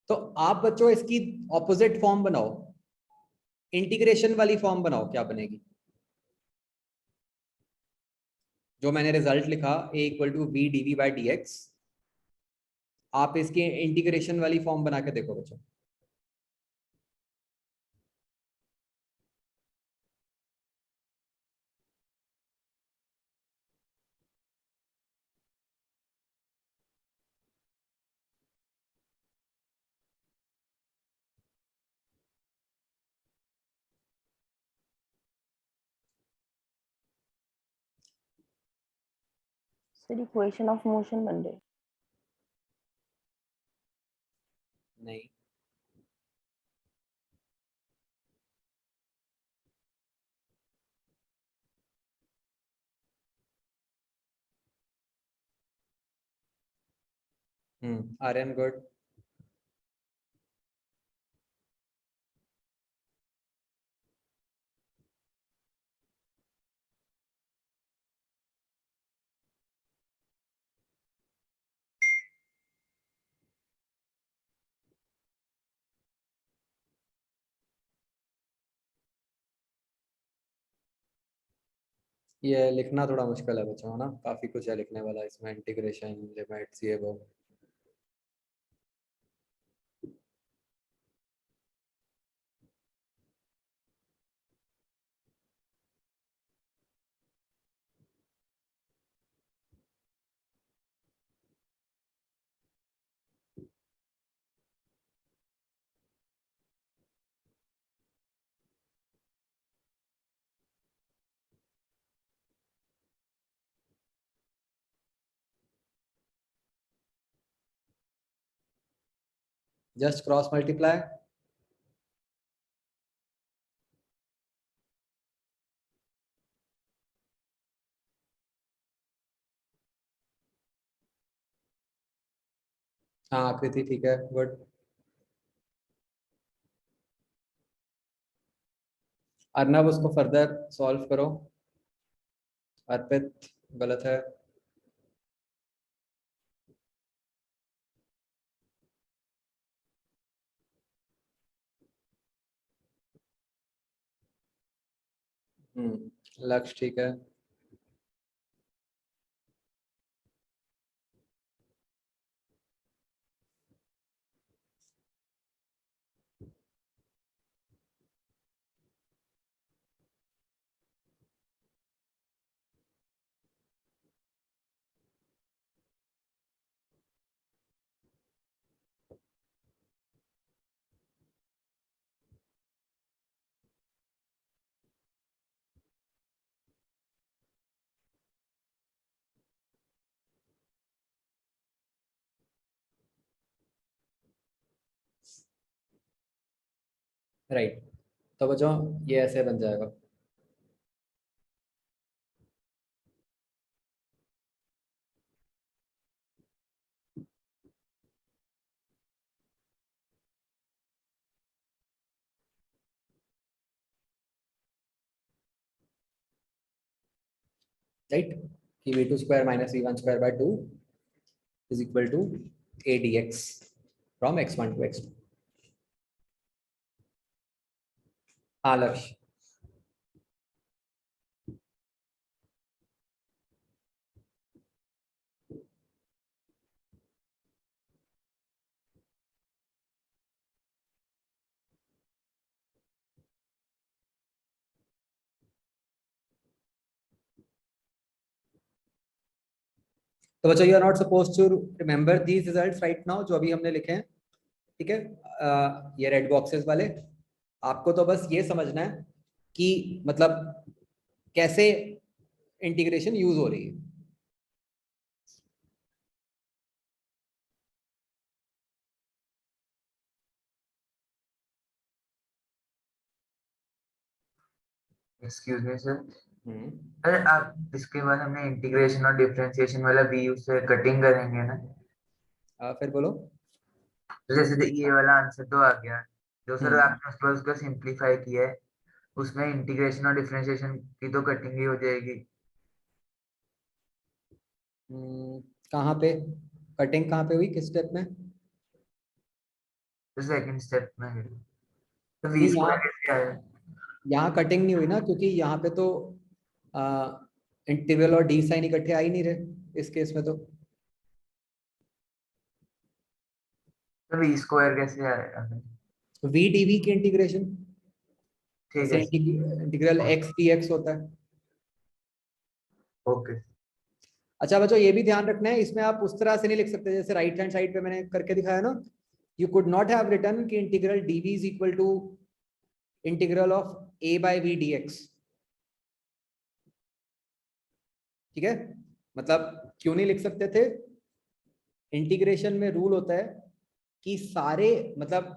तो आप बच्चों इसकी ऑपोजिट फॉर्म बनाओ, इंटीग्रेशन वाली फॉर्म बनाओ, क्या बनेगी? जो मैंने रिजल्ट लिखा a equal to V D V by D X, आप इसकी इंटीग्रेशन वाली फॉर्म बना के देखो बच्चों। सर इक्वेशन ऑफ मोशन बन रही। नहीं, आर्यन गुड। ये लिखना थोड़ा मुश्किल है बच्चों, है ना, काफी कुछ है लिखने वाला इसमें, इंटीग्रेशन, लिमिट्स, ये वो। Just cross multiply. हाँ आकृति ठीक है, गुड। अर्नब उसको फर्दर सॉल्व करो। अर्पित गलत है। लक्ष्य ठीक है। राइट, तो बच्चों ये ऐसे बन जाएगा। राइट, कि v2 square minus v1 square by 2 is equal to a dx from x1 to x2। हाँ लक्ष्य, तो बच्चों you are not suppose to remember these results right now, जो अभी हमने लिखे हैं, ठीक है। ये रेड बॉक्सेस वाले, आपको तो बस ये समझना है कि मतलब कैसे इंटीग्रेशन यूज हो रही है। एक्सक्यूज मी सर, अरे आप इसके बाद हमने इंटीग्रेशन और डिफरेंशिएशन वाला भी उससे कटिंग करेंगे ना? फिर बोलो। तो जैसे ये वाला आंसर तो आ गया, जो सर आपने उसके बाद उसका सिंप्लीफाई किया है, उसमें इंटीग्रेशन और डिफरेंशिएशन की तो कटिंग ही हो जाएगी। कहाँ पे कटिंग, कहाँ पे हुई, किस स्टेप में? तो सेकंड स्टेप में है। तो नहीं, v स्क्वायर कैसे आया? यहाँ कटिंग नहीं हुई ना, क्योंकि यहाँ पे तो इंटीग्रल और डी साइन इकट्ठे आ ही नहीं रहे इस केस में। तो v स्क्वायर कैसे आया? वी डी वी की इंटीग्रेशन, ठीक जैसे है, इंटीग्रल एक्स डी एक्स होता है। ओके। अच्छा बच्चों, ये भी ध्यान रखना है, इसमें आप उस तरह से नहीं लिख सकते जैसे राइट हैंड साइड पे मैंने करके दिखाया ना। You could not have written कि integral DV is equal to integral of A by V D X. ठीक है, मतलब क्यों नहीं लिख सकते थे? इंटीग्रेशन में रूल होता है कि सारे मतलब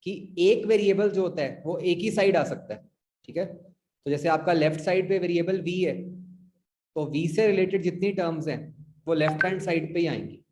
कि एक वेरिएबल जो होता है वो एक ही साइड आ सकता है। ठीक है, तो जैसे आपका लेफ्ट साइड पे वेरिएबल v है, तो v से रिलेटेड जितनी टर्म्स हैं वो लेफ्ट हैंड साइड पे ही आएंगी।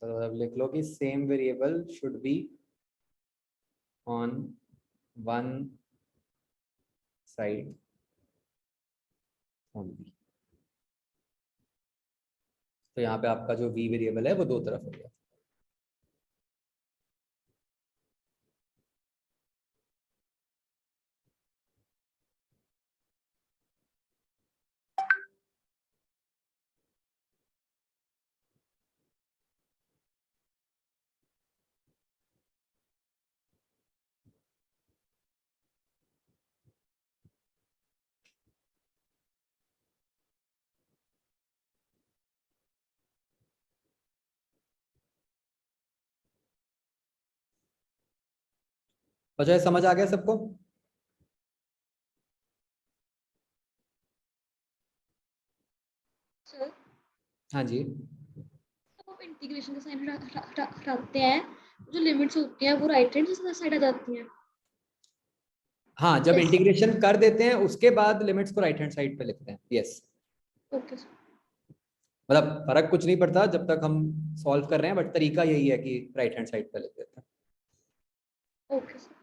तो अब लिख लो कि same variable should be on one side only. तो यहाँ पे आपका जो v वेरिएबल है वो दो तरफ हो गया। बच्चों समझ आ गया सबको? सर हाँ जी, तो आप इंटीग्रेशन का साइन हटाते हैं, जो लिमिट्स होती हैं वो राइट हैंड साइड आ जाती हैं। हाँ जब Yes. इंटीग्रेशन कर देते हैं उसके बाद लिमिट्स को राइट हैंड साइड पे लिखते हैं। Yes, okay sir. मतलब फर्क कुछ नहीं पड़ता जब तक हम सॉल्व कर रहे हैं, बट तरीका यही है कि राइट हैंड साइड पे लिख देते हैं। Okay sir.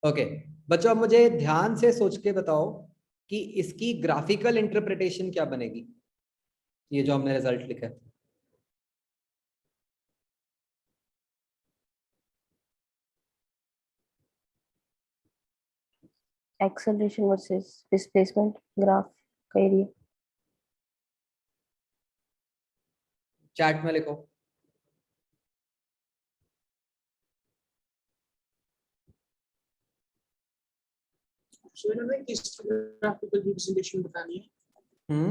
ओके बच्चों, अब मुझे ध्यान से सोच के बताओ कि इसकी ग्राफिकल इंटरप्रिटेशन क्या बनेगी, ये जो हमने रिजल्ट लिखा है। एक्सेलरेशन वर्सेस डिस्प्लेसमेंट ग्राफ का एरिया। चैट में लिखो। सर हमें किस ग्राफिकल रिप्रेजेंटेशन बतानी है?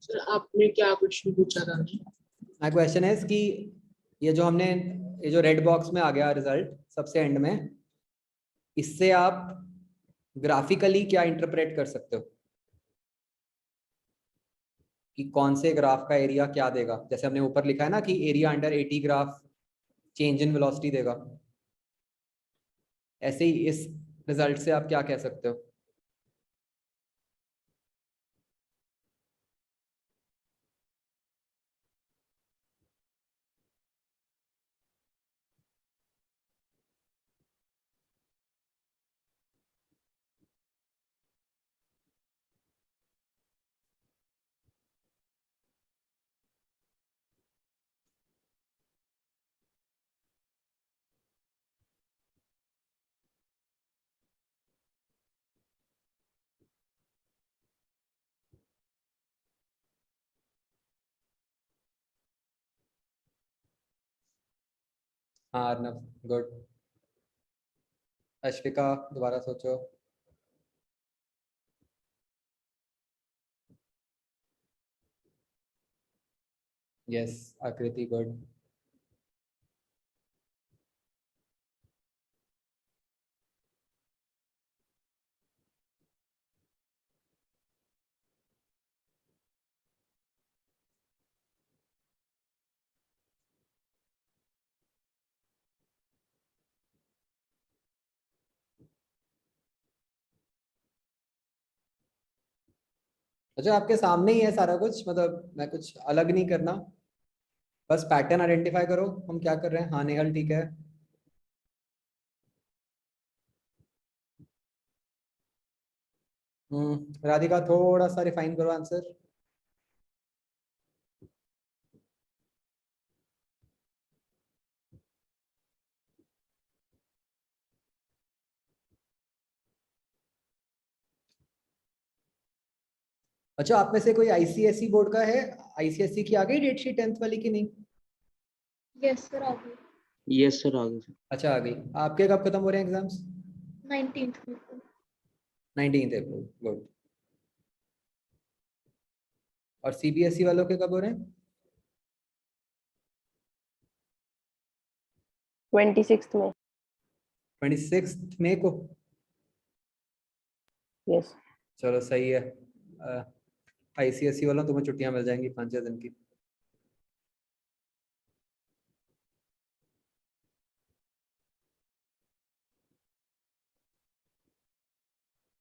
सर आपने क्या क्वेश्चन पूछा था? माय क्वेश्चन है कि ये जो हमने, ये जो रेड बॉक्स में आ गया रिजल्ट सबसे एंड में, इससे आप ग्राफिकली क्या इंटरप्रेट कर सकते हो? कि कौन से ग्राफ का एरिया क्या देगा। जैसे हमने ऊपर लिखा है ना कि area under 80 graph change in velocity देगा, ऐसे ही इस रिजल्ट से आप क्या कह सकते हो? हाँ अर्नब, गुड। अश्विका दोबारा सोचो। यस आकृति, गुड। अच्छा आपके सामने ही है सारा कुछ, मतलब मैं कुछ अलग नहीं करना, बस पैटर्न आइडेंटिफाई करो हम क्या कर रहे हैं। हाँ नेहल ठीक है। राधिका थोड़ा सा रिफाइन करो आंसर। अच्छा आप में से कोई आईसीएसई बोर्ड का है? आईसीएसई की आ गई डेट शीट 10th वाली की नहीं? यस सर, आ गई। यस सर, आ गए सर। अच्छा आ गई। आपके कब खत्म हो रहे हैं एग्जाम्स? 19th को। 19 अप्रैल, गुड। और सीबीएसई वालों के कब हो रहे हैं? 26 में। 26 मई को। यस। चलो सही है। आईसीएसई वालों तुम्हें छुट्टियां मिल जाएंगी 5-6 दिन की।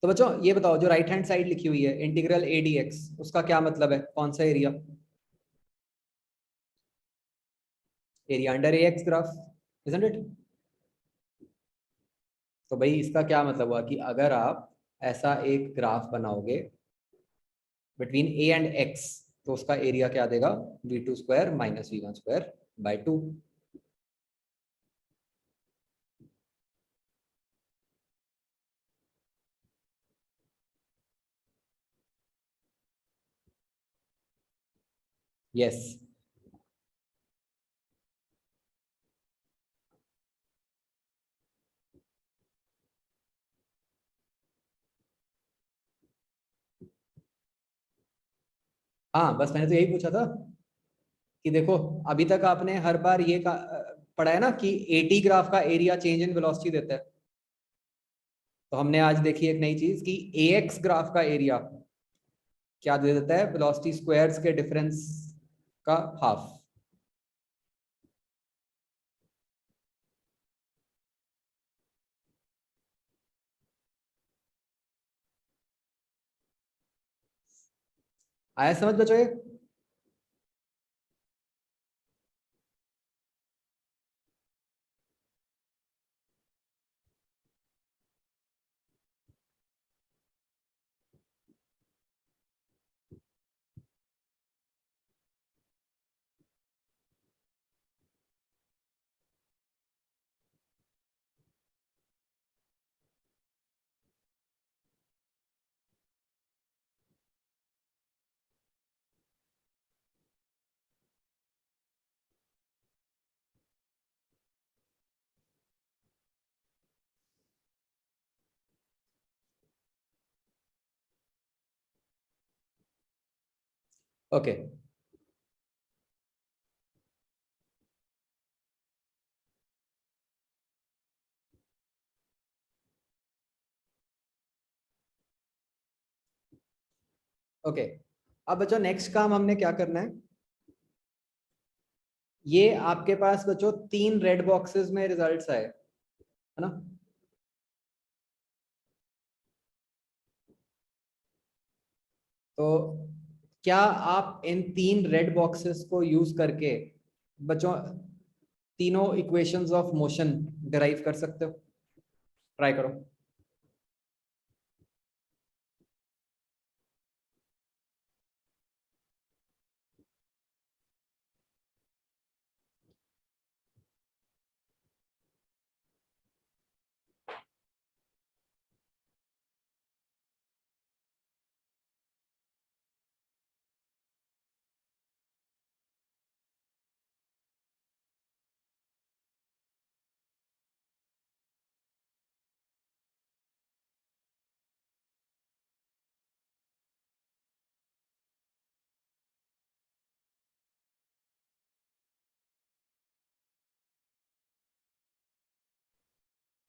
तो बच्चों ये बताओ, जो राइट हैंड साइड लिखी हुई है इंटीग्रल ए डी एक्स, उसका क्या मतलब है? कौन सा area? Area under A x graph, isn't it? तो भाई इसका क्या मतलब हुआ कि अगर आप ऐसा एक ग्राफ बनाओगे बिटवीन ए एंड एक्स, तो उसका एरिया क्या देगा? v2 square minus v1 square by 2। Yes. हाँ बस मैंने तो यही पूछा था कि देखो, अभी तक आपने हर बार ये पढ़ा है ना कि 80 ग्राफ का एरिया चेंज इन वेलोसिटी देता है। तो हमने आज देखी एक नई चीज कि ax ग्राफ का एरिया क्या दे देता है? वेलोसिटी स्क्वायर्स के डिफरेंस का हाफ। आया समझ बच्चों ये? ओके। ओके अब बच्चों नेक्स्ट काम हमने क्या करना है, ये आपके पास बच्चों 3 रेड बॉक्सेस में रिजल्ट्स आए, है ना। तो क्या आप इन 3 रेड बॉक्सेस को यूज करके बच्चों तीनों इक्वेशंस ऑफ मोशन डिराइव कर सकते हो? ट्राई करो।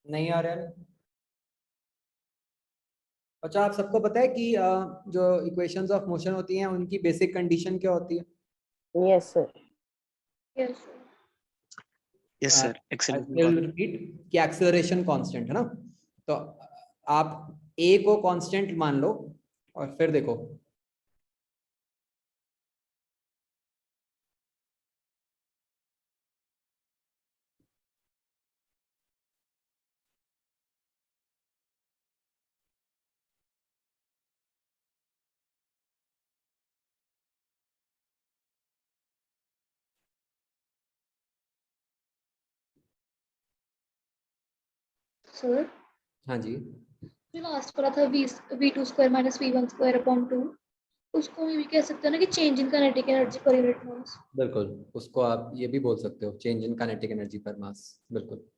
नहीं आ रहा है? अच्छा, आप सबको पता है कि जो इक्वेशंस ऑफ मोशन होती हैं उनकी बेसिक कंडीशन क्या होती है? Yes sir. Yes yes sir, I acceleration will repeat कि एक्सेलरेशन कांस्टेंट है ना। तो आप a को कांस्टेंट मान लो और फिर देखो सर, हाँ जी। जो लास्ट वाला था v2 square minus v1 square upon 2, उसको भी कह सकते हैं ना कि change in kinetic energy per unit mass. बिल्कुल, उसको आप ये भी बोल सकते हो, चेंज इन काइनेटिक एनर्जी पर मास। बिल्कुल।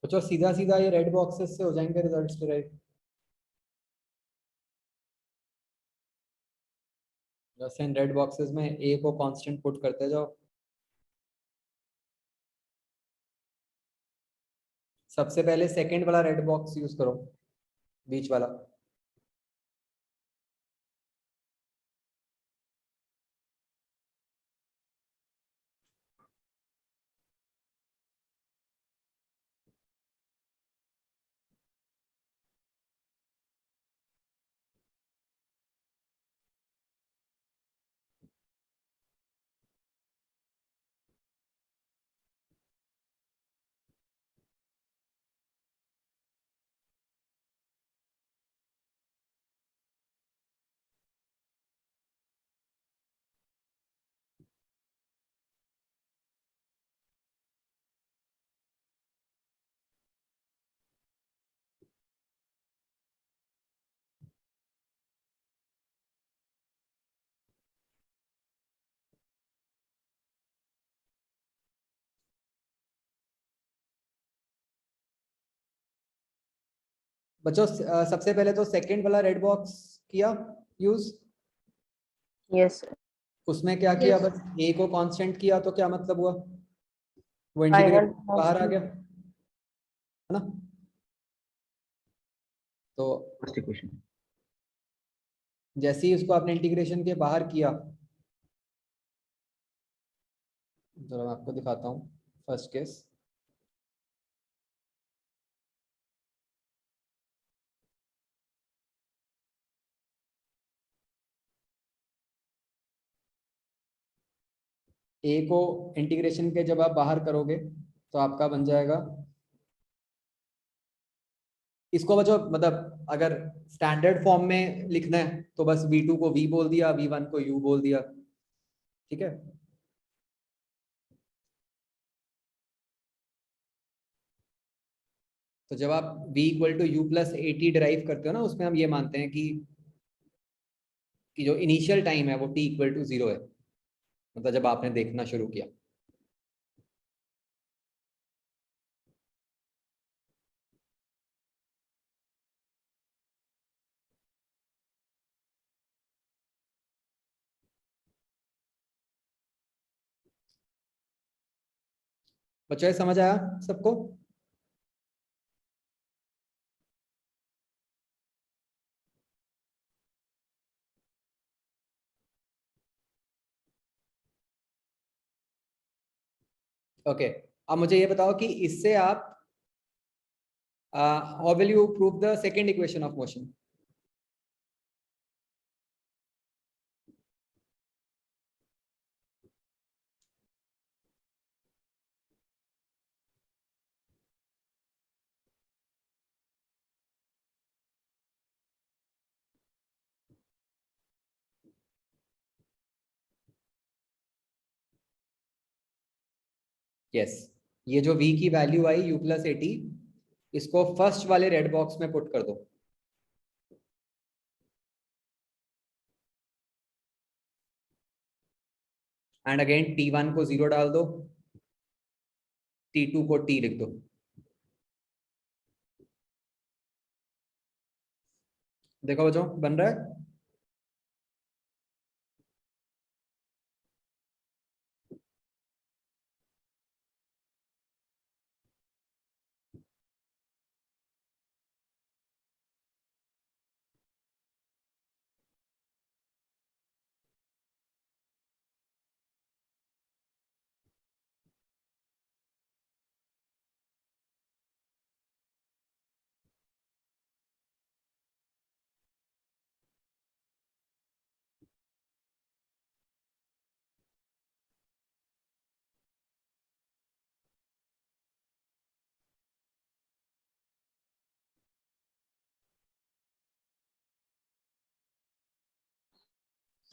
बच्चों सीधा सीधा ये रेड बॉक्सेस से हो जाएंगे रिजल्ट्स डिराइव। जैसे इन रेड बॉक्सेस में ए को कांस्टेंट पुट करते जाओ। सबसे पहले सेकंड वाला रेड बॉक्स यूज करो, बीच वाला। बच्चों सबसे पहले तो सेकंड वाला रेड बॉक्स किया यूज। यस उसमें क्या किया, Yes. बस ए को कांस्टेंट किया तो क्या मतलब हुआ, वो Final इंटीग्रेट बाहर आ गया, है ना। तो फर्स्ट इक्वेशन। जैसे ही उसको आपने इंटीग्रेशन के बाहर किया, जरा मैं आपको दिखाता हूँ फर्स्ट केस। ए को इंटीग्रेशन के जब आप बाहर करोगे तो आपका बन जाएगा, इसको बच्चों मतलब अगर स्टैंडर्ड फॉर्म में लिखना है तो बस v2 को v बोल दिया, v1 को u बोल दिया, ठीक है। तो जब आप v equal to U plus A T derive करते हो ना, उसमें हम ये मानते हैं कि जो इनिशियल टाइम है वो t इक्वल टू 0 है, मतलब जब आपने देखना शुरू किया। बच्चों ये समझ आया सबको? ओके अब मुझे ये बताओ कि इससे आप how will you prove the second equation of motion. Yes ये जो v की value I u plus A T, इसको फर्स्ट वाले रेड बॉक्स में पुट कर दो। एंड अगेन t1 को 0 डाल दो, t2 को t लिख दो। देखो बच्चों बन रहा है।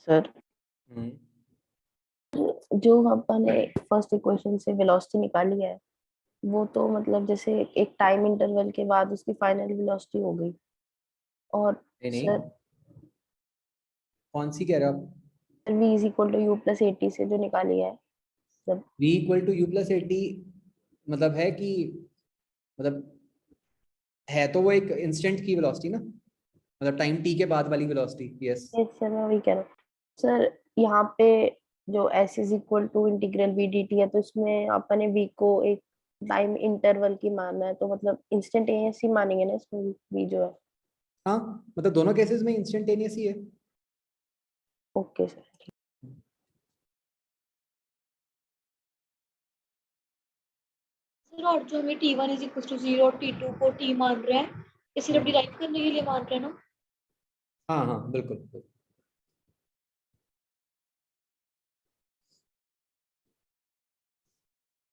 सर जो अपने फर्स्ट इक्वेशन से वेलोसिटी निकाली है, वो तो मतलब जैसे एक टाइम इंटरवल के बाद उसकी फाइनल वेलोसिटी हो गई। और नहीं सर कौन सी कह रहे हो आप? v is equal to U plus A T से जो निकाली है सब। v equal to U plus A T मतलब है कि मतलब है तो वो एक इंस्टेंट की वेलोसिटी ना, मतलब टाइम टी के बाद वाली वेलोसिटी। यस यस सर, मैं वही कह रहा हूँ सर। यहाँ पे जो s is equal to integral v dt है, तो इसमें अपने v को एक टाइम इंटरवल की मानना है, तो मतलब इंस्टेंटेनियस ही मानेंगे ना इसमें v जो है। हाँ, मतलब दोनों केसेस में इंस्टेंटेनियस ही है। Okay sir. सर और जो हमें t1 इज इक्वल टू 0 और t2 को t मान रहे हैं, ये सिर्फ डिराइव करने के लिए मान रहे हैं ना? हाँ हाँ बिल्कुल बिल्कुल।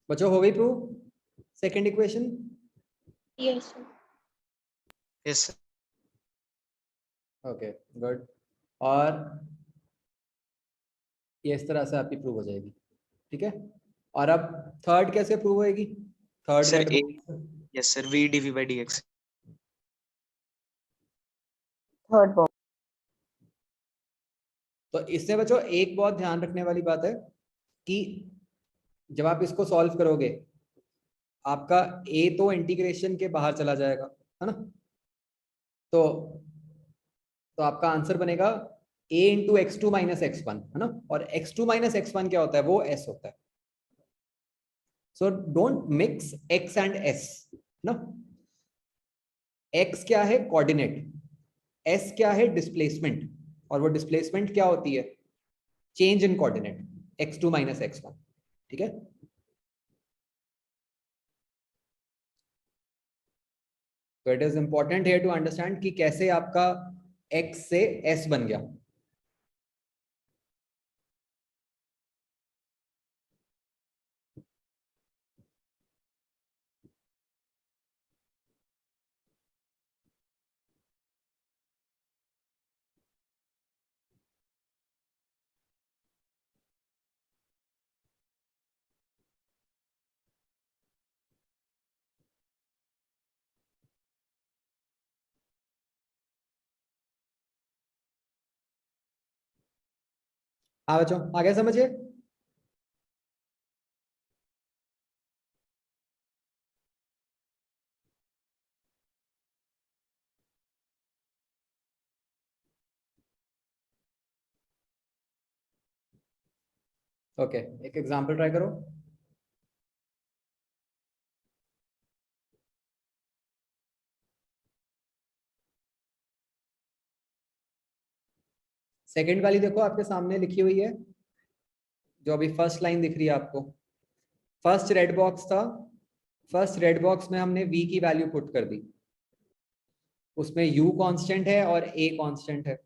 बच्चों हो गई prove second equation? Yes sir. Yes sir. Okay good. और ये इस तरह से आपकी प्रूव हो जाएगी, ठीक है। और अब थर्ड कैसे प्रूव होएगी? Third sir red A yes sir v dv by dx। Third box. तो इससे बच्चों एक बहुत ध्यान रखने वाली बात है कि जब आप इसको सॉल्व करोगे, आपका ए तो इंटीग्रेशन के बाहर चला जाएगा, है ना। तो आपका आंसर बनेगा a into X two minus X one, है ना। और X two minus X one क्या होता है? वो s होता है। So don't mix x and s ना। x क्या है? कोऑर्डिनेट। s क्या है? डिस्प्लेसमेंट। और वो डिस्प्लेसमेंट क्या होती है? Change in coordinate X two minus X one, ठीक है। तो it is important here to understand कि कैसे आपका x से s बन गया। हाँ बच्चों आगे समझिए। ओके एक एग्जांपल ट्राई करो। सेकंड वाली देखो आपके सामने लिखी हुई है, जो अभी फर्स्ट लाइन दिख रही है आपको। फर्स्ट रेड बॉक्स था, फर्स्ट रेड बॉक्स में हमने v की वैल्यू पुट कर दी, उसमें u कांस्टेंट है और a कांस्टेंट है।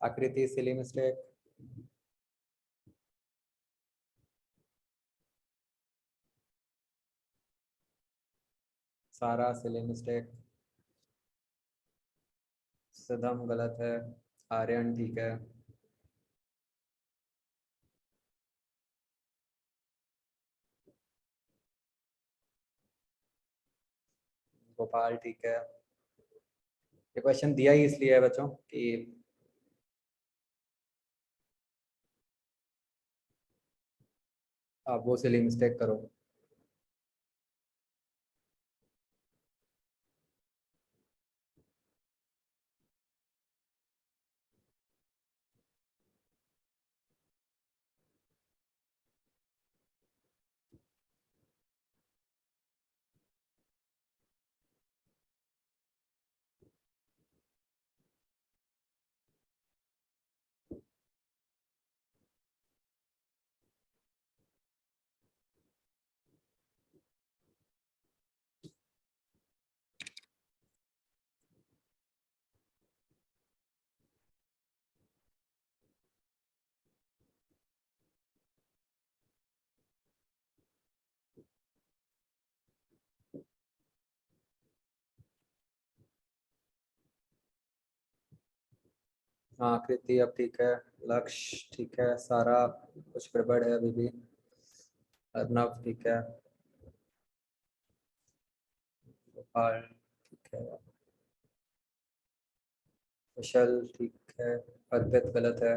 आकृति सिली मिस्टेक। सारा सिली मिस्टेक। सिद्धम गलत है। आर्यन ठीक है। गोपाल ठीक है। ये क्वेश्चन दिया ही इसलिए है बच्चों कि आप वो सिली मिस्टेक करो। हाँ कृति अब ठीक है, लक्ष्य ठीक है, सारा कुछ गड़बड़ है अभी भी, अर्नव ठीक है, गोपाल ठीक है, कुशल ठीक है, अर्पित गलत है,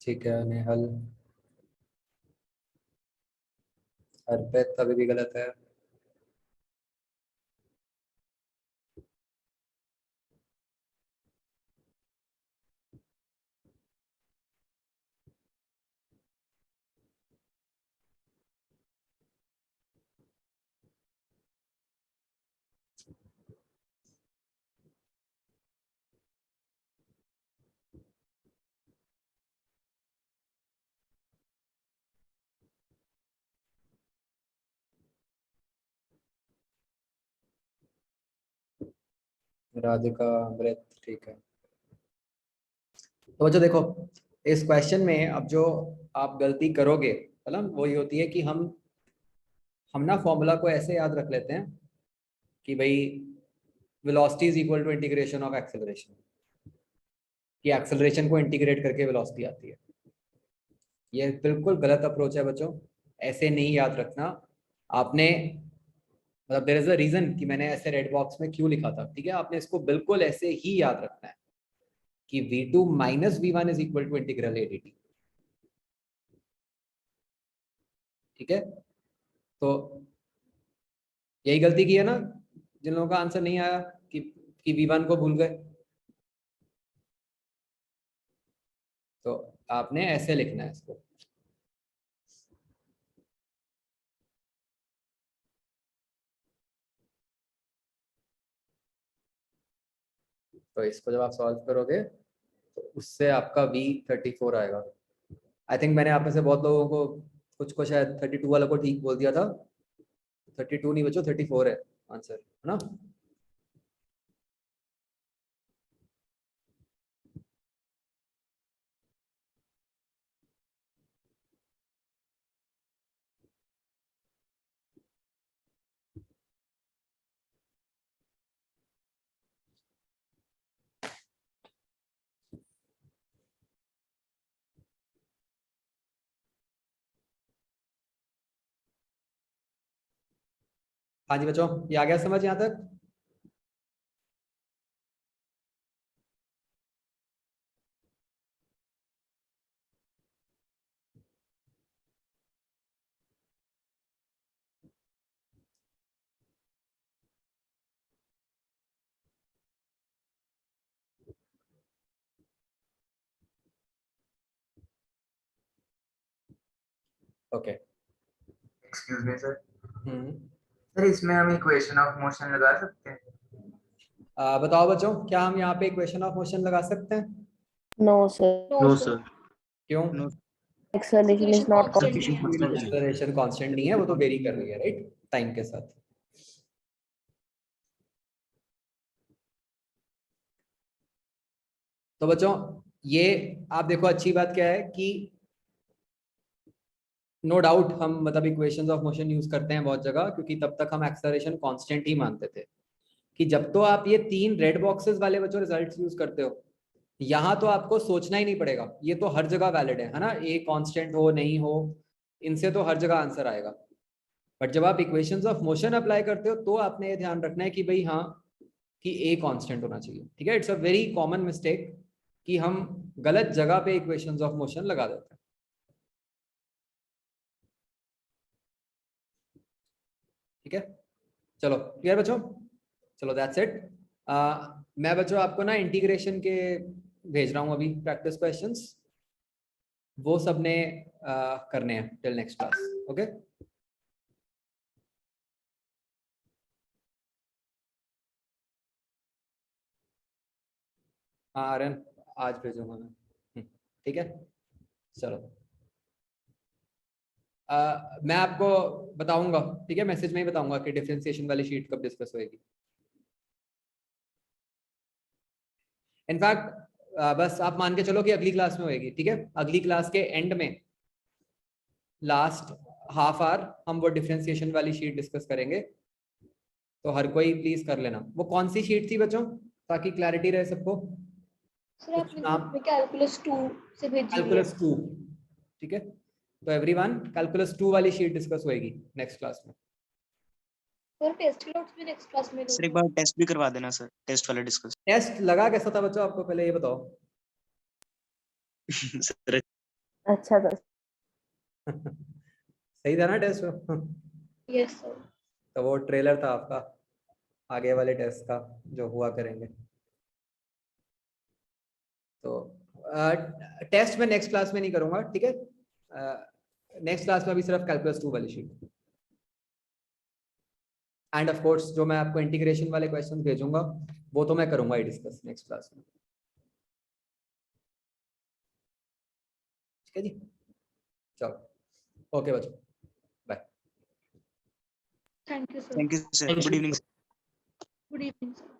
ठीक है, नेहल, अर्पित अभी भी गलत है, राधिका, अमृत ठीक है। तो बच्चों देखो, इस क्वेश्चन में अब जो आप गलती करोगे मतलब वो ये होती है कि हम ना फॉर्मूला को ऐसे याद रख लेते हैं कि भाई velocity is equal to integration of acceleration, कि एक्सेलरेशन को इंटीग्रेट करके वेलोसिटी आती है। ये बिल्कुल गलत अप्रोच है बच्चों, ऐसे नहीं याद रखना आपने, मतलब देयर इज अ रीजन कि मैंने ऐसे रेड बॉक्स में क्यों लिखा था, ठीक है। आपने इसको बिल्कुल ऐसे ही याद रखना है कि v2 minus v1 is equal to integral a dt, ठीक है। तो यही गलती की है ना जिन लोगों का आंसर नहीं आया कि v1 को भूल गए, तो आपने ऐसे लिखना है इसको। तो इसको जब आप सॉल्व करोगे तो उससे आपका v34 आएगा। आई थिंक मैंने आप में से बहुत लोगों को कुछ को शायद 32 वाला को ठीक बोल दिया था, 32 नहीं बच्चों 34 है आंसर, है ना। हाँ जी बच्चों, ये आ गया समझ यहाँ तक। ओके एक्सक्यूज मी सर, हम्म, सर इसमें हम इक्वेशन ऑफ मोशन लगा सकते हैं? बताओ बच्चों, क्या हम यहाँ पे इक्वेशन ऑफ मोशन लगा सकते हैं? नो सर, नो सर, क्यों? Acceleration is not acceleration constant नहीं है, वो तो वेरी कर रही है राइट टाइम के साथ। तो बच्चों ये आप देखो, अच्छी बात क्या है कि नो डाउट हम मतलब इक्वेशंस ऑफ मोशन यूज करते हैं बहुत जगह, क्योंकि तब तक हम एक्सेलरेशन कांस्टेंट ही मानते थे कि जब तो आप ये 3 रेड बॉक्सेस वाले बच्चों रिजल्ट्स यूज करते हो यहाँ तो आपको सोचना ही नहीं पड़ेगा, ये तो हर जगह वैलिड है ना, ए कांस्टेंट हो नहीं हो, इनसे तो हर जगह आंसर आएगा। बट जब आप इक्वेशंस ऑफ मोशन अप्लाई करते हो तो आपने ये ध्यान रखना है कि भाई हाँ कि ए कांस्टेंट होना चाहिए, ठीक है। It's a very common mistake कि हम गलत जगह पे इक्वेशंस ऑफ मोशन लगा देते हैं। ठीक है, चलो क्लियर बच्चों, चलो दैट्स इट। मैं बच्चों आपको ना इंटीग्रेशन के भेज रहा हूँ अभी प्रैक्टिस क्वेश्चंस, वो सबने करने हैं टिल नेक्स्ट क्लास, ओके। हाँ आर्यन आज भेजूंगा मैं, ठीक है चलो। मैं आपको बताऊंगा, ठीक है, मैसेज में ही बताऊंगा कि डिफरेंशिएशन वाली शीट कब डिस्कस होएगी। इनफैक्ट बस आप मान के चलो कि अगली क्लास में होएगी, ठीक है। अगली क्लास के एंड में लास्ट हाफ आवर हम वो डिफरेंशिएशन वाली शीट डिस्कस करेंगे, तो हर कोई प्लीज कर लेना। वो कौन सी शीट थी बच्चों, ताकि क्लैरिटी रहे सबको? सर आपने ग्रुप में कैलकुलस 2 से भेजी हुई है। कैलकुलस 2, ठीक है। तो एवरीवन कैलकुलस 2 वाली शीट डिस्कस होएगी नेक्स्ट क्लास में। सर टेस्ट नोट्स भी नेक्स्ट क्लास में सर एक बार टेस्ट भी करवा देना सर, टेस्ट वाला डिस्कस। टेस्ट लगा कैसा था बच्चों आपको, पहले ये बताओ। सर अच्छा था। सही था ना टेस्ट? Yes sir. तो वो ट्रेलर था आपका आगे वाले टेस्ट का जो हुआ करेंगे। तो टेस्ट में नेक्स्ट क्लास में नहीं करूंगा, ठीक है। नेक्स्ट क्लास में अभी सिर्फ कैलकुलस 2 वाली शीट, एंड ऑफ कोर्स जो मैं आपको इंटीग्रेशन वाले क्वेश्चंस भेजूंगा वो तो मैं करूंगा ही डिस्कस नेक्स्ट क्लास में, ठीक है जी। चलो ओके बच्चों, bye. Thank you sir. Thank you sir, good evening. Good evening sir.